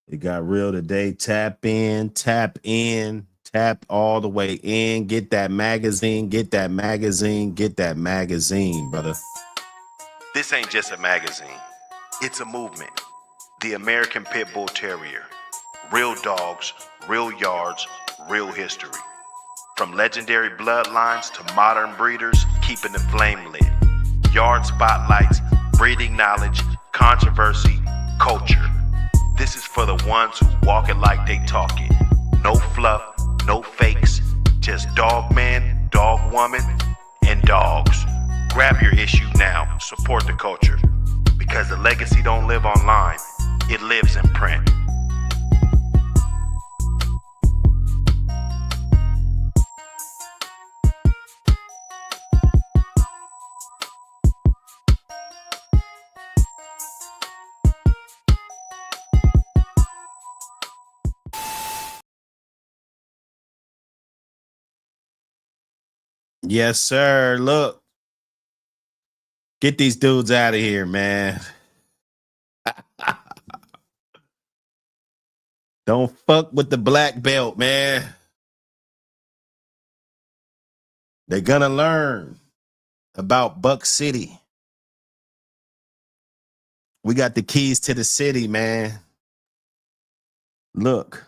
It got real today. Tap in, tap all the way in. Get that magazine, get that magazine, get that magazine, brother. This ain't just a magazine. It's a movement. The American Pit Bull Terrier. Real dogs, real yards, real history. From legendary bloodlines to modern breeders, keeping the flame lit. Yard spotlights, breeding knowledge, controversy, culture. This is for the ones who walk it like they talk it. No fluff, no fakes, just dog man, dog woman, and dogs. Grab your issue now, support the culture. Because the legacy don't live online, it lives in print. Yes, sir. Look, get these dudes out of here, man. Don't fuck with the black belt, man. They're gonna learn about Buck City. We got the keys to the city, man. Look.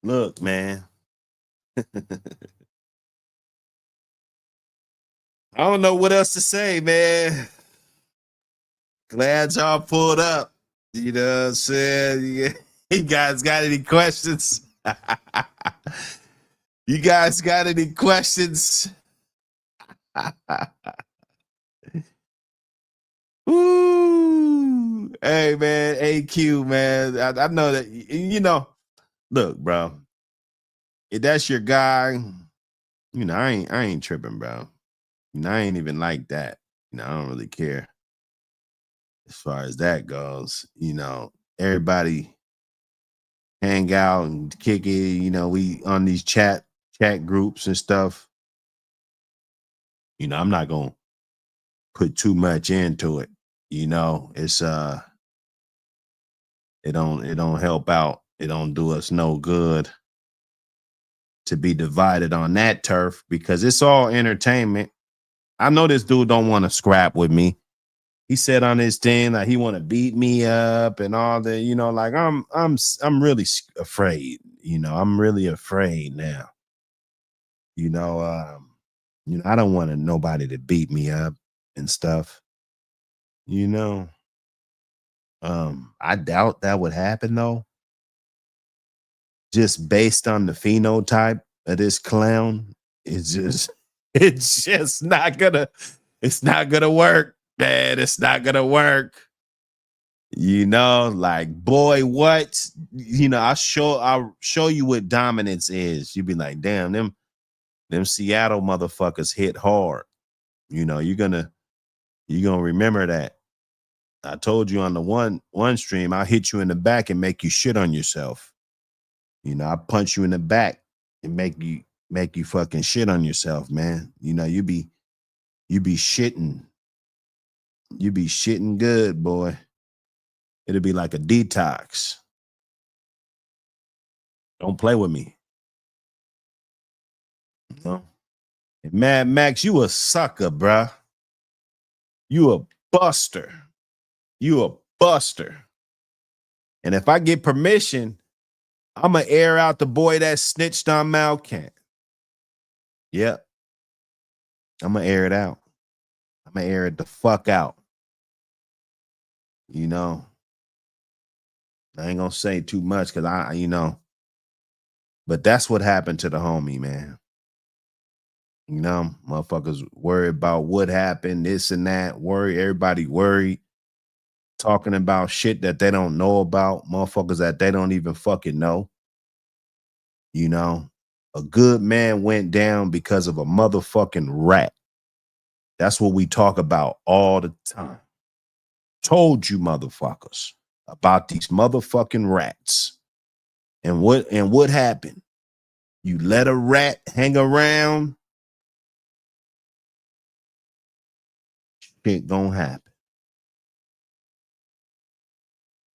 Look, man. I don't know what else to say, man. Glad y'all pulled up. You know what I'm saying? You guys got any questions? You guys got any questions? Ooh. Hey, man. AQ, man. I know that, you know, look, bro. If that's your guy, you know, I ain't tripping, bro. You know, I ain't even like that. You know, I don't really care. As far as that goes, you know, everybody hang out and kick it. You know, we on these chat groups and stuff. You know, I'm not gonna put too much into it. You know, it's it don't help out. It don't do us no good to be divided on that turf because it's all entertainment. I know this dude don't want to scrap with me. He said on his thing that he want to beat me up and all that, you know, like I'm really afraid, you know, I'm really afraid now. You know, I don't want nobody to beat me up and stuff. You know, I doubt that would happen though. Just based on the phenotype of this clown, it's just not gonna work. Man, it's not gonna work. You know, like, boy, what? You know, I'll show you what dominance is. You'd be like, damn, them Seattle motherfuckers hit hard. You know, you're gonna remember that. I told you on the one stream, I'll hit you in the back and make you shit on yourself. You know, I punch you in the back and make you fucking shit on yourself, man. You know, you be shitting. You be shitting good, boy. It'll be like a detox. Don't play with me. You know? And Mad Max, you a sucker, bruh. You a buster. You a buster. And if I get permission, I'm going to air out the boy that snitched on Malcan. Yep. I'm gonna air it out. I'm gonna air it the fuck out. You know, I ain't gonna say too much because but that's what happened to the homie, man. You know, motherfuckers worry about what happened, this and that. Everybody worried, talking about shit that they don't know about, motherfuckers that they don't even fucking know. You know, a good man went down because of a motherfucking rat. That's what we talk about all the time. Told you motherfuckers about these motherfucking rats. And what happened? You let a rat hang around, shit gonna happen.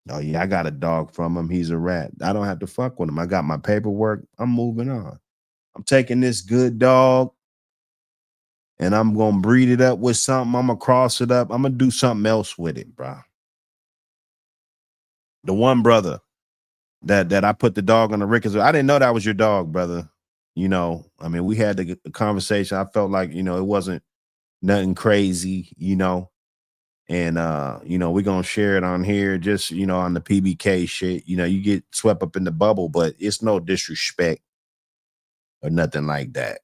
Oh yeah, I got a dog from him. He's a rat. I don't have to fuck with him. I got my paperwork. I'm moving on. I'm taking this good dog and I'm gonna breed it up with something. I'm gonna cross it up. I'm gonna do something else with it, bro. The one brother that I put the dog on the Ricketts, I didn't know that was your dog, brother. You know, I mean, we had the conversation. I felt like, it wasn't nothing crazy, and we're gonna share it on here, just on the PBK shit. You get swept up in the bubble, but it's no disrespect or nothing like that.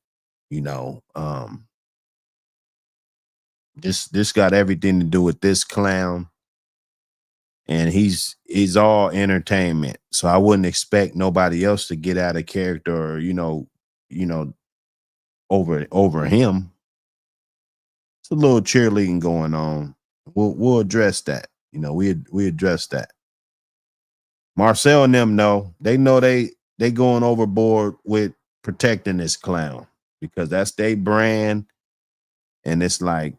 This got everything to do with this clown, and he's all entertainment. So I wouldn't expect nobody else to get out of character or over him. It's a little cheerleading going on. We'll address that. We address that. Marcel and them know they going overboard with protecting this clown because that's their brand, and it's like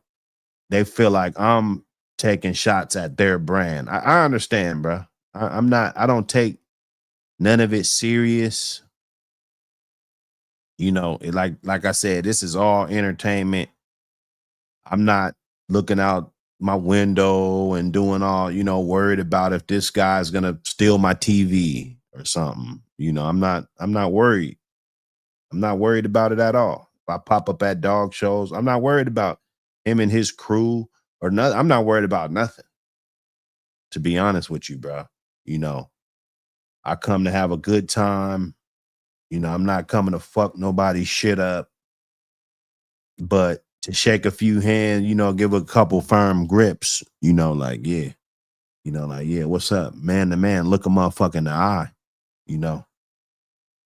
they feel like I'm taking shots at their brand. I understand, bro. I don't take none of it serious. Like I said, this is all entertainment. I'm not looking out my window and doing all, worried about if this guy's gonna steal my TV or something. I'm not worried. I'm not worried about it at all. If I pop up at dog shows, I'm not worried about him and his crew or nothing. I'm not worried about nothing. To be honest with you, bro. I come to have a good time. I'm not coming to fuck nobody's shit up. But to shake a few hands, give a couple firm grips, yeah. Yeah, what's up? Man to man, look a motherfucker in the eye.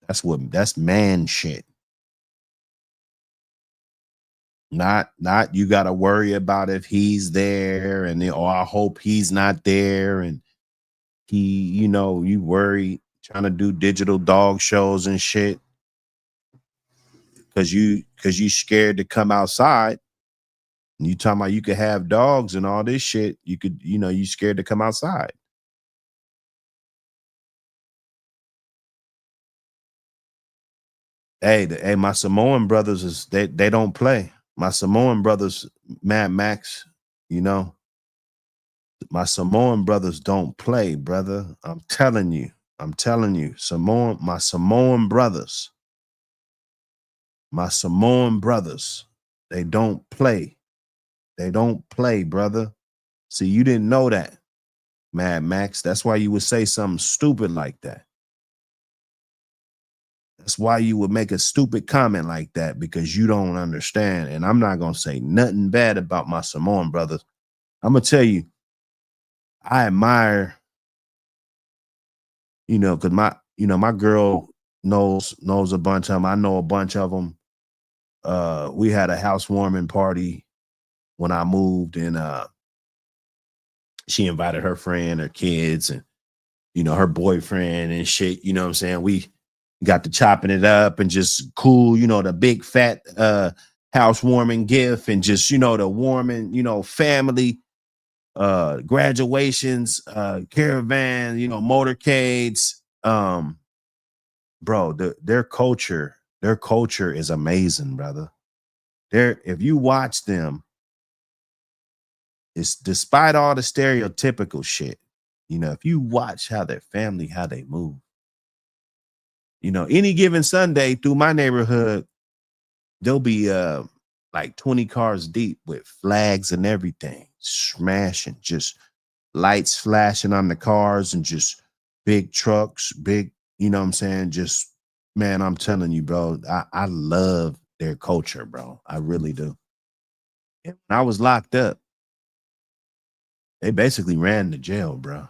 That's man shit. Not you gotta worry about if he's there and I hope he's not there and he, you worry trying to do digital dog shows and shit because you scared to come outside. And you talking about you could have dogs and all this shit. You could, you scared to come outside. Hey, my Samoan brothers they don't play. My Samoan brothers, Mad Max, my Samoan brothers don't play, brother. I'm telling you, my Samoan brothers, they don't play. They don't play, brother. See, you didn't know that, Mad Max. That's why you would say something stupid like that. That's why you would make a stupid comment like that, because you don't understand. And I'm not going to say nothing bad about my Samoan brothers. I'm going to tell you, I admire, because my girl knows a bunch of them. I know a bunch of them. We had a housewarming party when I moved, and she invited her friend, her kids, and her boyfriend and shit. You know what I'm saying? We got to chopping it up and just cool, the big fat housewarming gift and just the warming, family, graduations, caravan, motorcades. Bro, their culture is amazing, brother. If you watch them, it's despite all the stereotypical shit, if you watch how their family, how they move, any given Sunday through my neighborhood, there'll be like 20 cars deep with flags and everything, smashing, just lights flashing on the cars and just big trucks, big, you know what I'm saying? Just, man, I'm telling you, bro, I love their culture, bro. I really do. And when I was locked up, they basically ran to jail, bro.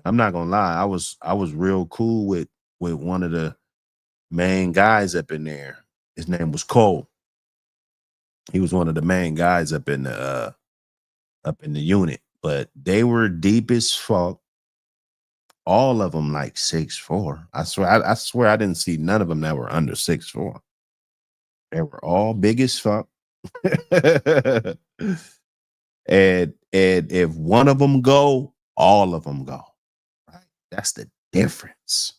I'm not gonna lie. I was real cool with one of the main guys up in there. His name was Cole. He was one of the main guys up in the unit, but they were deep as fuck. All of them like 6'4". I swear I didn't see none of them that were under 6'4". They were all big as fuck. and if one of them go, all of them go. Right? That's the difference.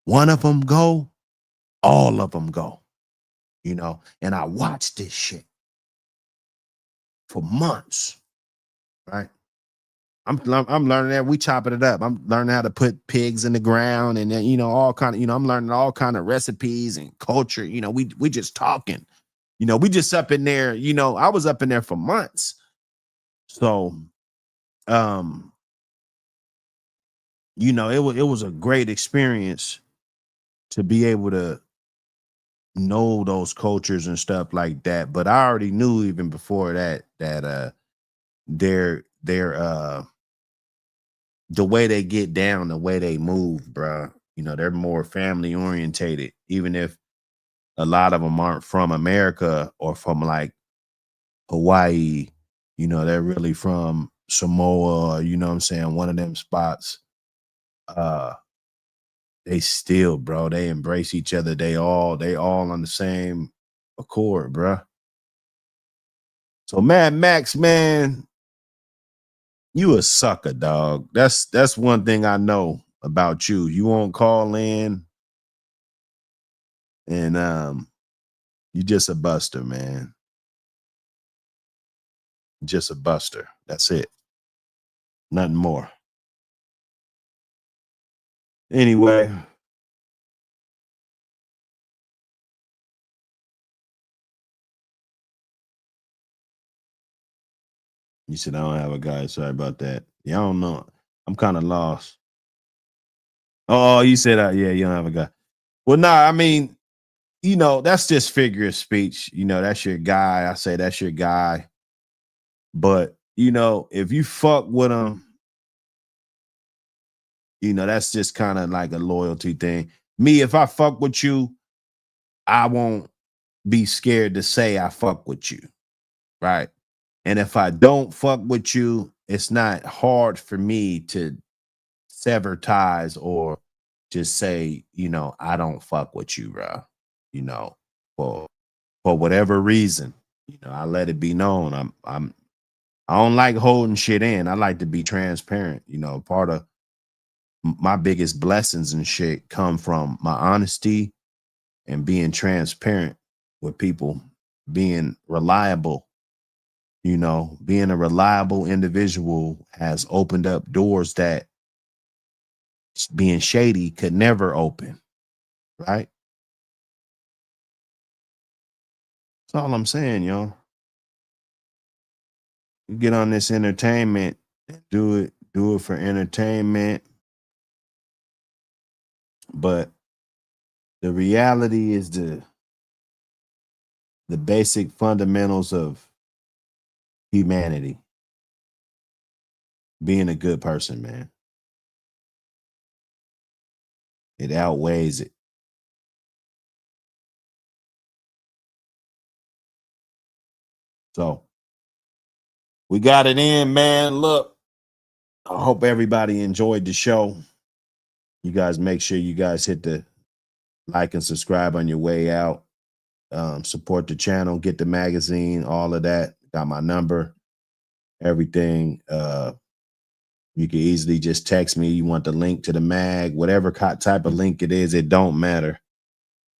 One of them go, all of them go. You know, and I watched this shit for months. Right? I'm learning that we chopping it up. I'm learning how to put pigs in the ground, and then, you know, all kind of, you know, I'm learning all kind of recipes and culture. You know, we just talking. You know, we just up in there. You know, I was up in there for months. So, you know, it was a great experience to be able to know those cultures and stuff like that. But I already knew even before that they're the way they get down, the way they move, bruh. You know, they're more family orientated, even if a lot of them aren't from America or from like Hawaii. You know, they're really from Samoa, you know what I'm saying, one of them spots. They still, bro, they embrace each other. They all on the same accord, bruh. So Mad Max, man, you a sucker, dog. That's one thing I know about you. You won't call in, and you just a buster, man. Just a buster. That's it. Nothing more. Anyway. You said I don't have a guy. Sorry about that. Yeah, I don't know. I'm kind of lost. Oh, you said yeah, you don't have a guy. Well, nah, I mean, you know, that's just figure of speech. You know, that's your guy. I say that's your guy. But, you know, if you fuck with him, you know, that's just kind of like a loyalty thing. Me, if I fuck with you, I won't be scared to say I fuck with you. Right. And if I don't fuck with you, it's not hard for me to sever ties or just say, you know, I don't fuck with you, bro. You know, for whatever reason, you know, I let it be known. I don't like holding shit in. I like to be transparent. You know, part of my biggest blessings and shit come from my honesty and being transparent with people, being reliable. You know, being a reliable individual has opened up doors that being shady could never open, right? That's all I'm saying, yo. You get on this entertainment, do it for entertainment. But the reality is the basic fundamentals of humanity. Being a good person, man. It outweighs it. So we got it in, man. Look, I hope everybody enjoyed the show. You guys make sure you guys hit the like and subscribe on your way out. Support the channel, get the magazine, all of that. Got my number, everything. You can easily just text me. You want the link to the mag, whatever type of link it is, it don't matter.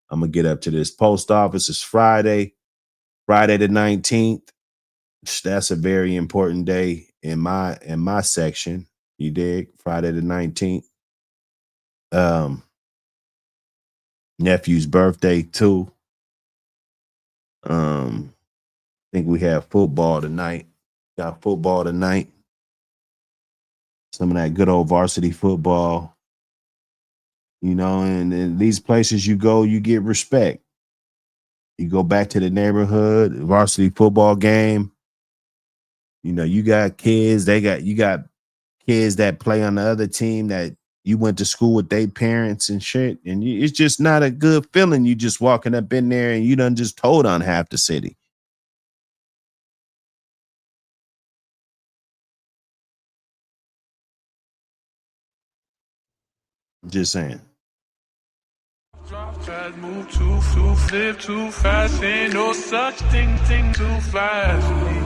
I'm gonna get up to this post office. It's Friday the 19th. That's a very important day in my section. You dig? Friday the 19th. Nephew's birthday too. think we have football tonight. Got football tonight. Some of that good old varsity football. You know, and in these places you go, you get respect. You go back to the neighborhood, varsity football game. You know, you got kids, you got kids that play on the other team that you went to school with their parents and shit. And it's just not a good feeling. You just walking up in there and you done just told on half the city. Just saying. Drop fast, move too flip too fast. Ain't no such thing too fast for me.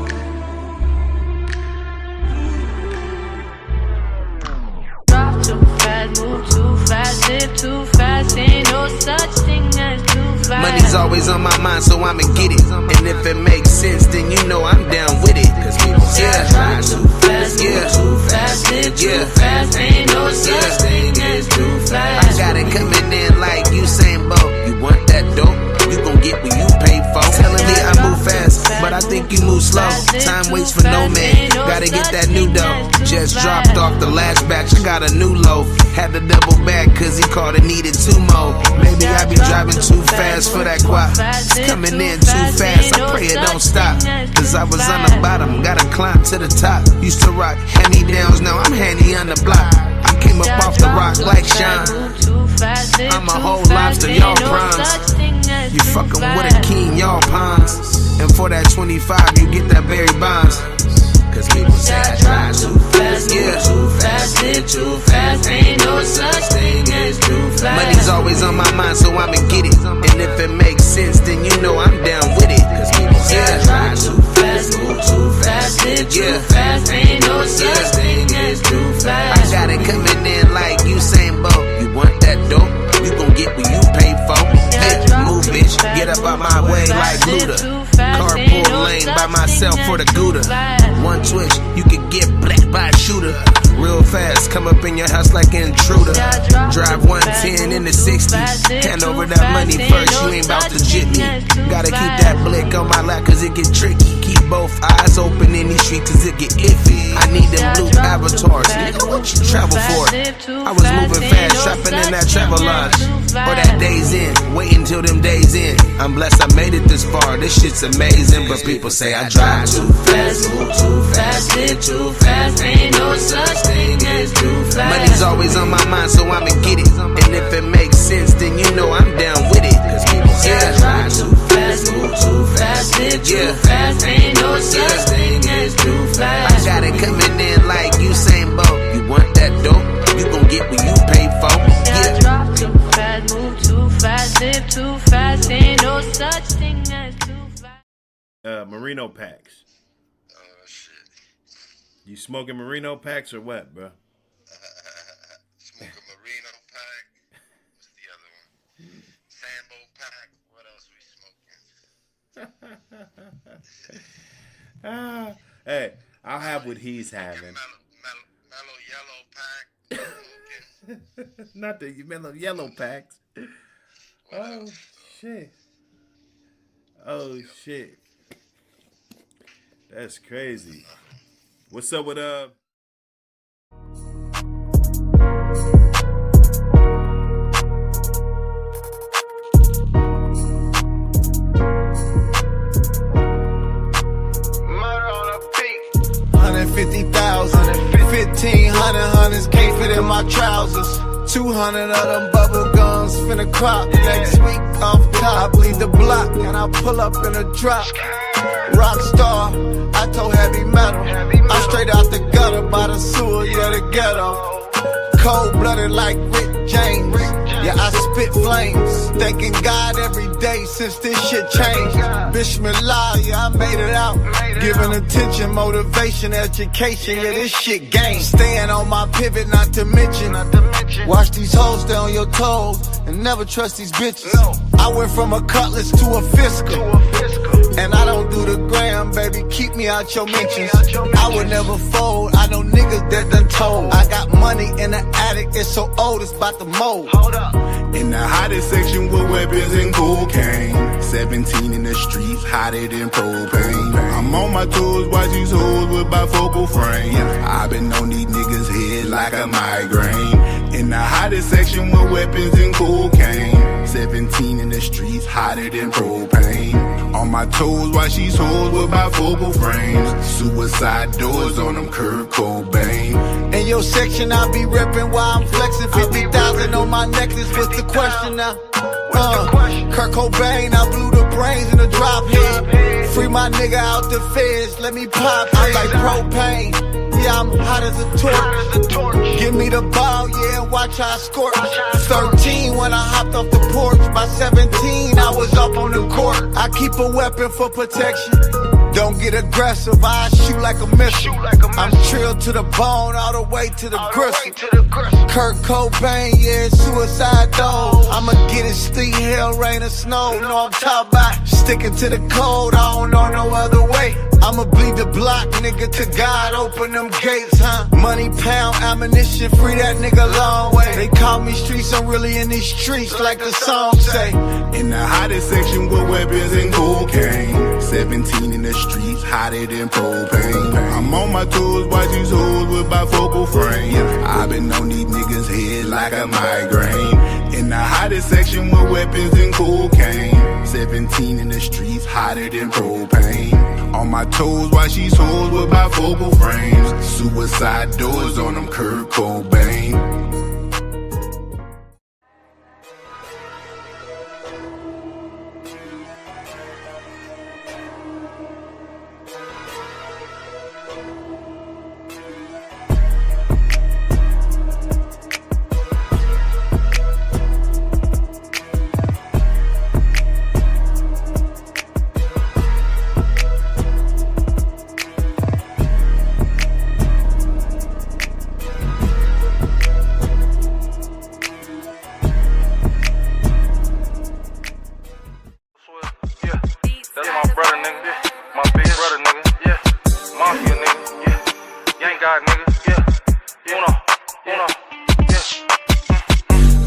Drop too fast, move too fast, live too fast. Ain't no such thing as too fast. Money's always on my mind, so I'ma get it. And if it makes sense, then you know I'm down with it. Cause people say I drive too fast, move too fast, live too fast. Ain't no such thing as too fast. I got it coming in like Usain Bolt. You want that dope? You gon' get what you pay for. Telling me I move fast, but I think you move slow. Time waits for no man. Gotta get that new dough. Just dropped off the last batch. I got a new loaf. Had to double back cause he called and needed 2 more. Maybe I be driving too fast for that guap. It's coming in too fast. I pray it don't stop. Cause I was on the bottom, gotta climb to the top. Used to rock hand-me-downs, now I'm handy on the block. I came up off the rock like Sean. I'm a whole lobster, y'all prawns. You fucking with a king, y'all ponds. And for that 25, you get that Barry Bonds. Cause people say I drive too fast, too fast, live too fast. Ain't no such thing as too fast. Money's always on my mind, so I'ma get it. And if it makes sense, then you know I'm down with it. Cause people say I drive too fast, move too fast, live too fast. Ain't no such thing as too fast. I got it coming in like Usain Bolt. You want that dope? You gon' get what you pay for. Hey, move, bitch, get up out my way like Luda. Carpool lane by myself for the Gouda. One twitch, you could get blacked by a shooter. Real fast, come up in your house like an intruder. Drive 110 in the 60. Hand over that money first, you ain't about to jit me. Gotta keep that blick on my lap cause it get tricky. Keep both eyes open in these streets cause it get iffy. I need them blue avatars. Nigga, what you travel for? I was moving fast, trapping in that travel lodge. Or that days in, waiting till them days in. I'm blessed I made it this far, this shit's amazing. But people say I drive too fast, move too fast, live too fast. Ain't no such thing as too fast. Money's always on my mind, so I'ma get it. And if it makes sense, then you know I'm down with it. Cause people say I drive too fast, move too fast, live too fast. Ain't no such thing as too fast. I got it coming in like Usain Bolt. You want that dope? You gon' get what you pay for. Drop too fast, move too fast, live too fast. Ain't no such thing as too fast. Merino packs. Oh, shit. You smoking Merino packs or what, bro? Smoke a Merino pack. What's the other one? Sambo pack. What else we smoking? Hey, I'll have what he's having. Mellow yellow pack. Not the mellow yellow packs. Oh, shit. Oh, shit. That's crazy. What's up with $150,000, can't fit in my trousers. 200 of them bubble guns finna crop next week off top. Leave the block and I pull up in a drop. Rockstar, I told heavy metal. I'm straight out the gutter by the sewer, yeah, the ghetto. Cold-blooded like Rick James. Yeah, I spit flames. Thanking God every day since this shit changed. Bismillah, yeah, I made it out. Giving attention, motivation, education, yeah, this shit game. Staying on my pivot, not to mention. Watch these hoes stay on your toes and never trust these bitches. I went from a cutlass to a fiscal. And I don't do the gram, baby, keep me out your mentions. I would never fold, I know niggas that done told. I got money in the attic, it's so old, it's about to mold. Hold up. In the hottest section with weapons and cocaine. 17 in the streets, hotter than propane. I'm on my toes, watch these hoes with bifocal frame. I've been on these niggas' head like a migraine. In the hottest section with weapons and cocaine. 17 in the streets, hotter than propane. On my toes, watch these hoes with bifocal frames. Suicide doors on them, Kurt Cobain. In your section, I be reppin' while I'm flexing. 50,000 on my necklace, what's the question now? Kurt Cobain, I blew the brains in the drop head. Free my nigga out the feds, let me pop. I'm like propane. Yeah, I'm hot as a torch. Give me the ball, yeah, and watch how I scorch. 13 when I hopped off the porch. By 17, I was up on the court. I keep a weapon for protection. Don't get aggressive, I shoot like a missile. I'm trilled to the bone, all the way to the gristle. Kurt Cobain, yeah, suicide though. I'ma get it, sleet, hell, rain, or snow. Know I'm talking about sticking to the code, I don't know no other way. I'ma bleed the block, nigga, to God, open them gates, huh? Money, pound, ammunition, free that nigga long way. They call me streets, I'm really in these streets, like the song say. In the hottest section with weapons and cocaine. 17 in the streets, hotter than propane. I'm on my toes, watch these hoes with bifocal frame. I've been on these niggas' head like a migraine. In the hottest section with weapons and cocaine. 17 in the streets, hotter than propane. On my toes, watch these hoes with bifocal frames. Suicide doors on them, Kurt Cobain.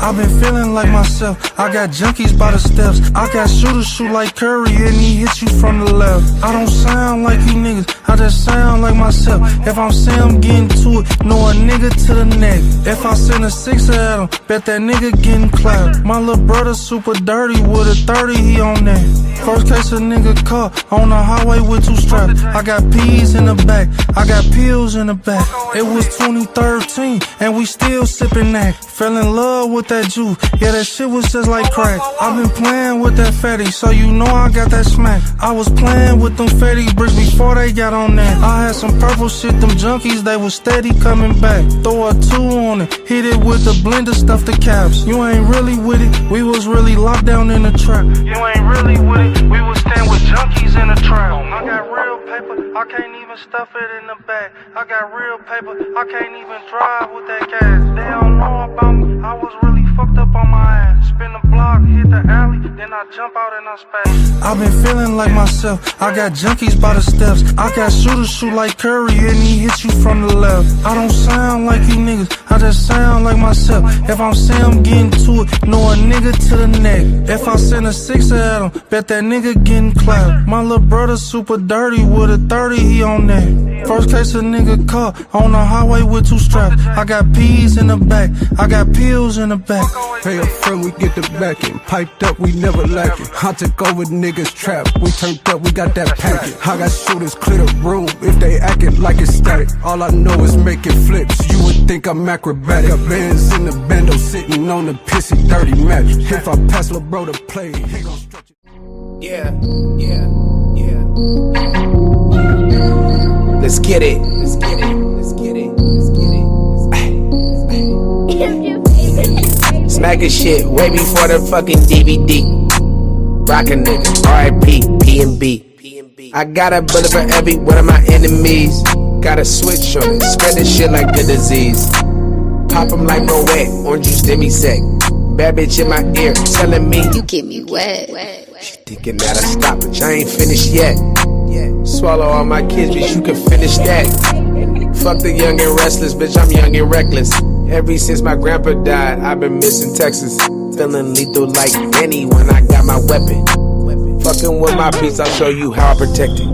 I've been feeling like myself. I got junkies by the steps. I got shooters shoot like Curry and he hits you from the left. I don't sound like you niggas, I just sound like myself. If I'm saying I'm getting to it, know a nigga to the neck. If I send a 6er at him, bet that nigga getting clapped. My little brother super dirty with a 30, he on that. First case a nigga caught on the highway with 2 straps. I got peas in the back, I got pills in the back. It was 2013 and we still sipping that. Fell in love with that juice, yeah, that shit was just like crack. I've been playing with that fatty, so you know I got that smack. I was playing with them fatty bricks before they got on that. I had some purple shit, them junkies, they was steady coming back. Throw a 2 on it, hit it with the blender, stuff the caps. You ain't really with it, we was really locked down in the trap. You ain't really with it, we was staying with junkies in the trap. I got real paper, I can't even stuff it in the bag. I got real paper, I can't even drive with that gas. They don't know about me, I was really fucked up on my ass. Spin the block, hit the alley, then I jump out and I space. I've been feeling like myself, I got junkies by the steps. I got shooters shoot like Curry and he hits you from the left. I don't sound like you niggas, I just sound like myself. If I'm saying I'm getting to it, know a nigga to the neck. If I send a 6er at him, bet that nigga getting clapped. My little brother super dirty with a 30, he on that. First case a nigga caught on the highway with 2 straps. I got peas in the back, I got pills in the back. Pay up front, we get the backing. Piped up, we never lacking. I took over niggas trap, we turned up, we got that packet. I got shooters clear the room if they acting like it's static. All I know is making flips, you would think I'm acrobatic. Got bands in the bando sitting on the pissy dirty match. If I pass lil' bro to play, he gon' stretch it. Yeah. Let's get it. Smacking shit way before the fucking DVD. Rockin' nigga, R.I.P. P&B. I got a bullet for every one of my enemies. Got a switch on it, spread this shit like the disease. Pop 'em like Moet, orange juice, demi-sec. Bad bitch in my ear, telling me you get me wet. She thinking that I stopped, but I ain't finished yet. Swallow all my kids, bitch, you can finish that. Fuck the young and restless, bitch, I'm young and reckless. Ever since my grandpa died, I've been missing Texas. Feeling lethal like Benny when I got my weapon. Fucking with my piece, I'll show you how I protect it.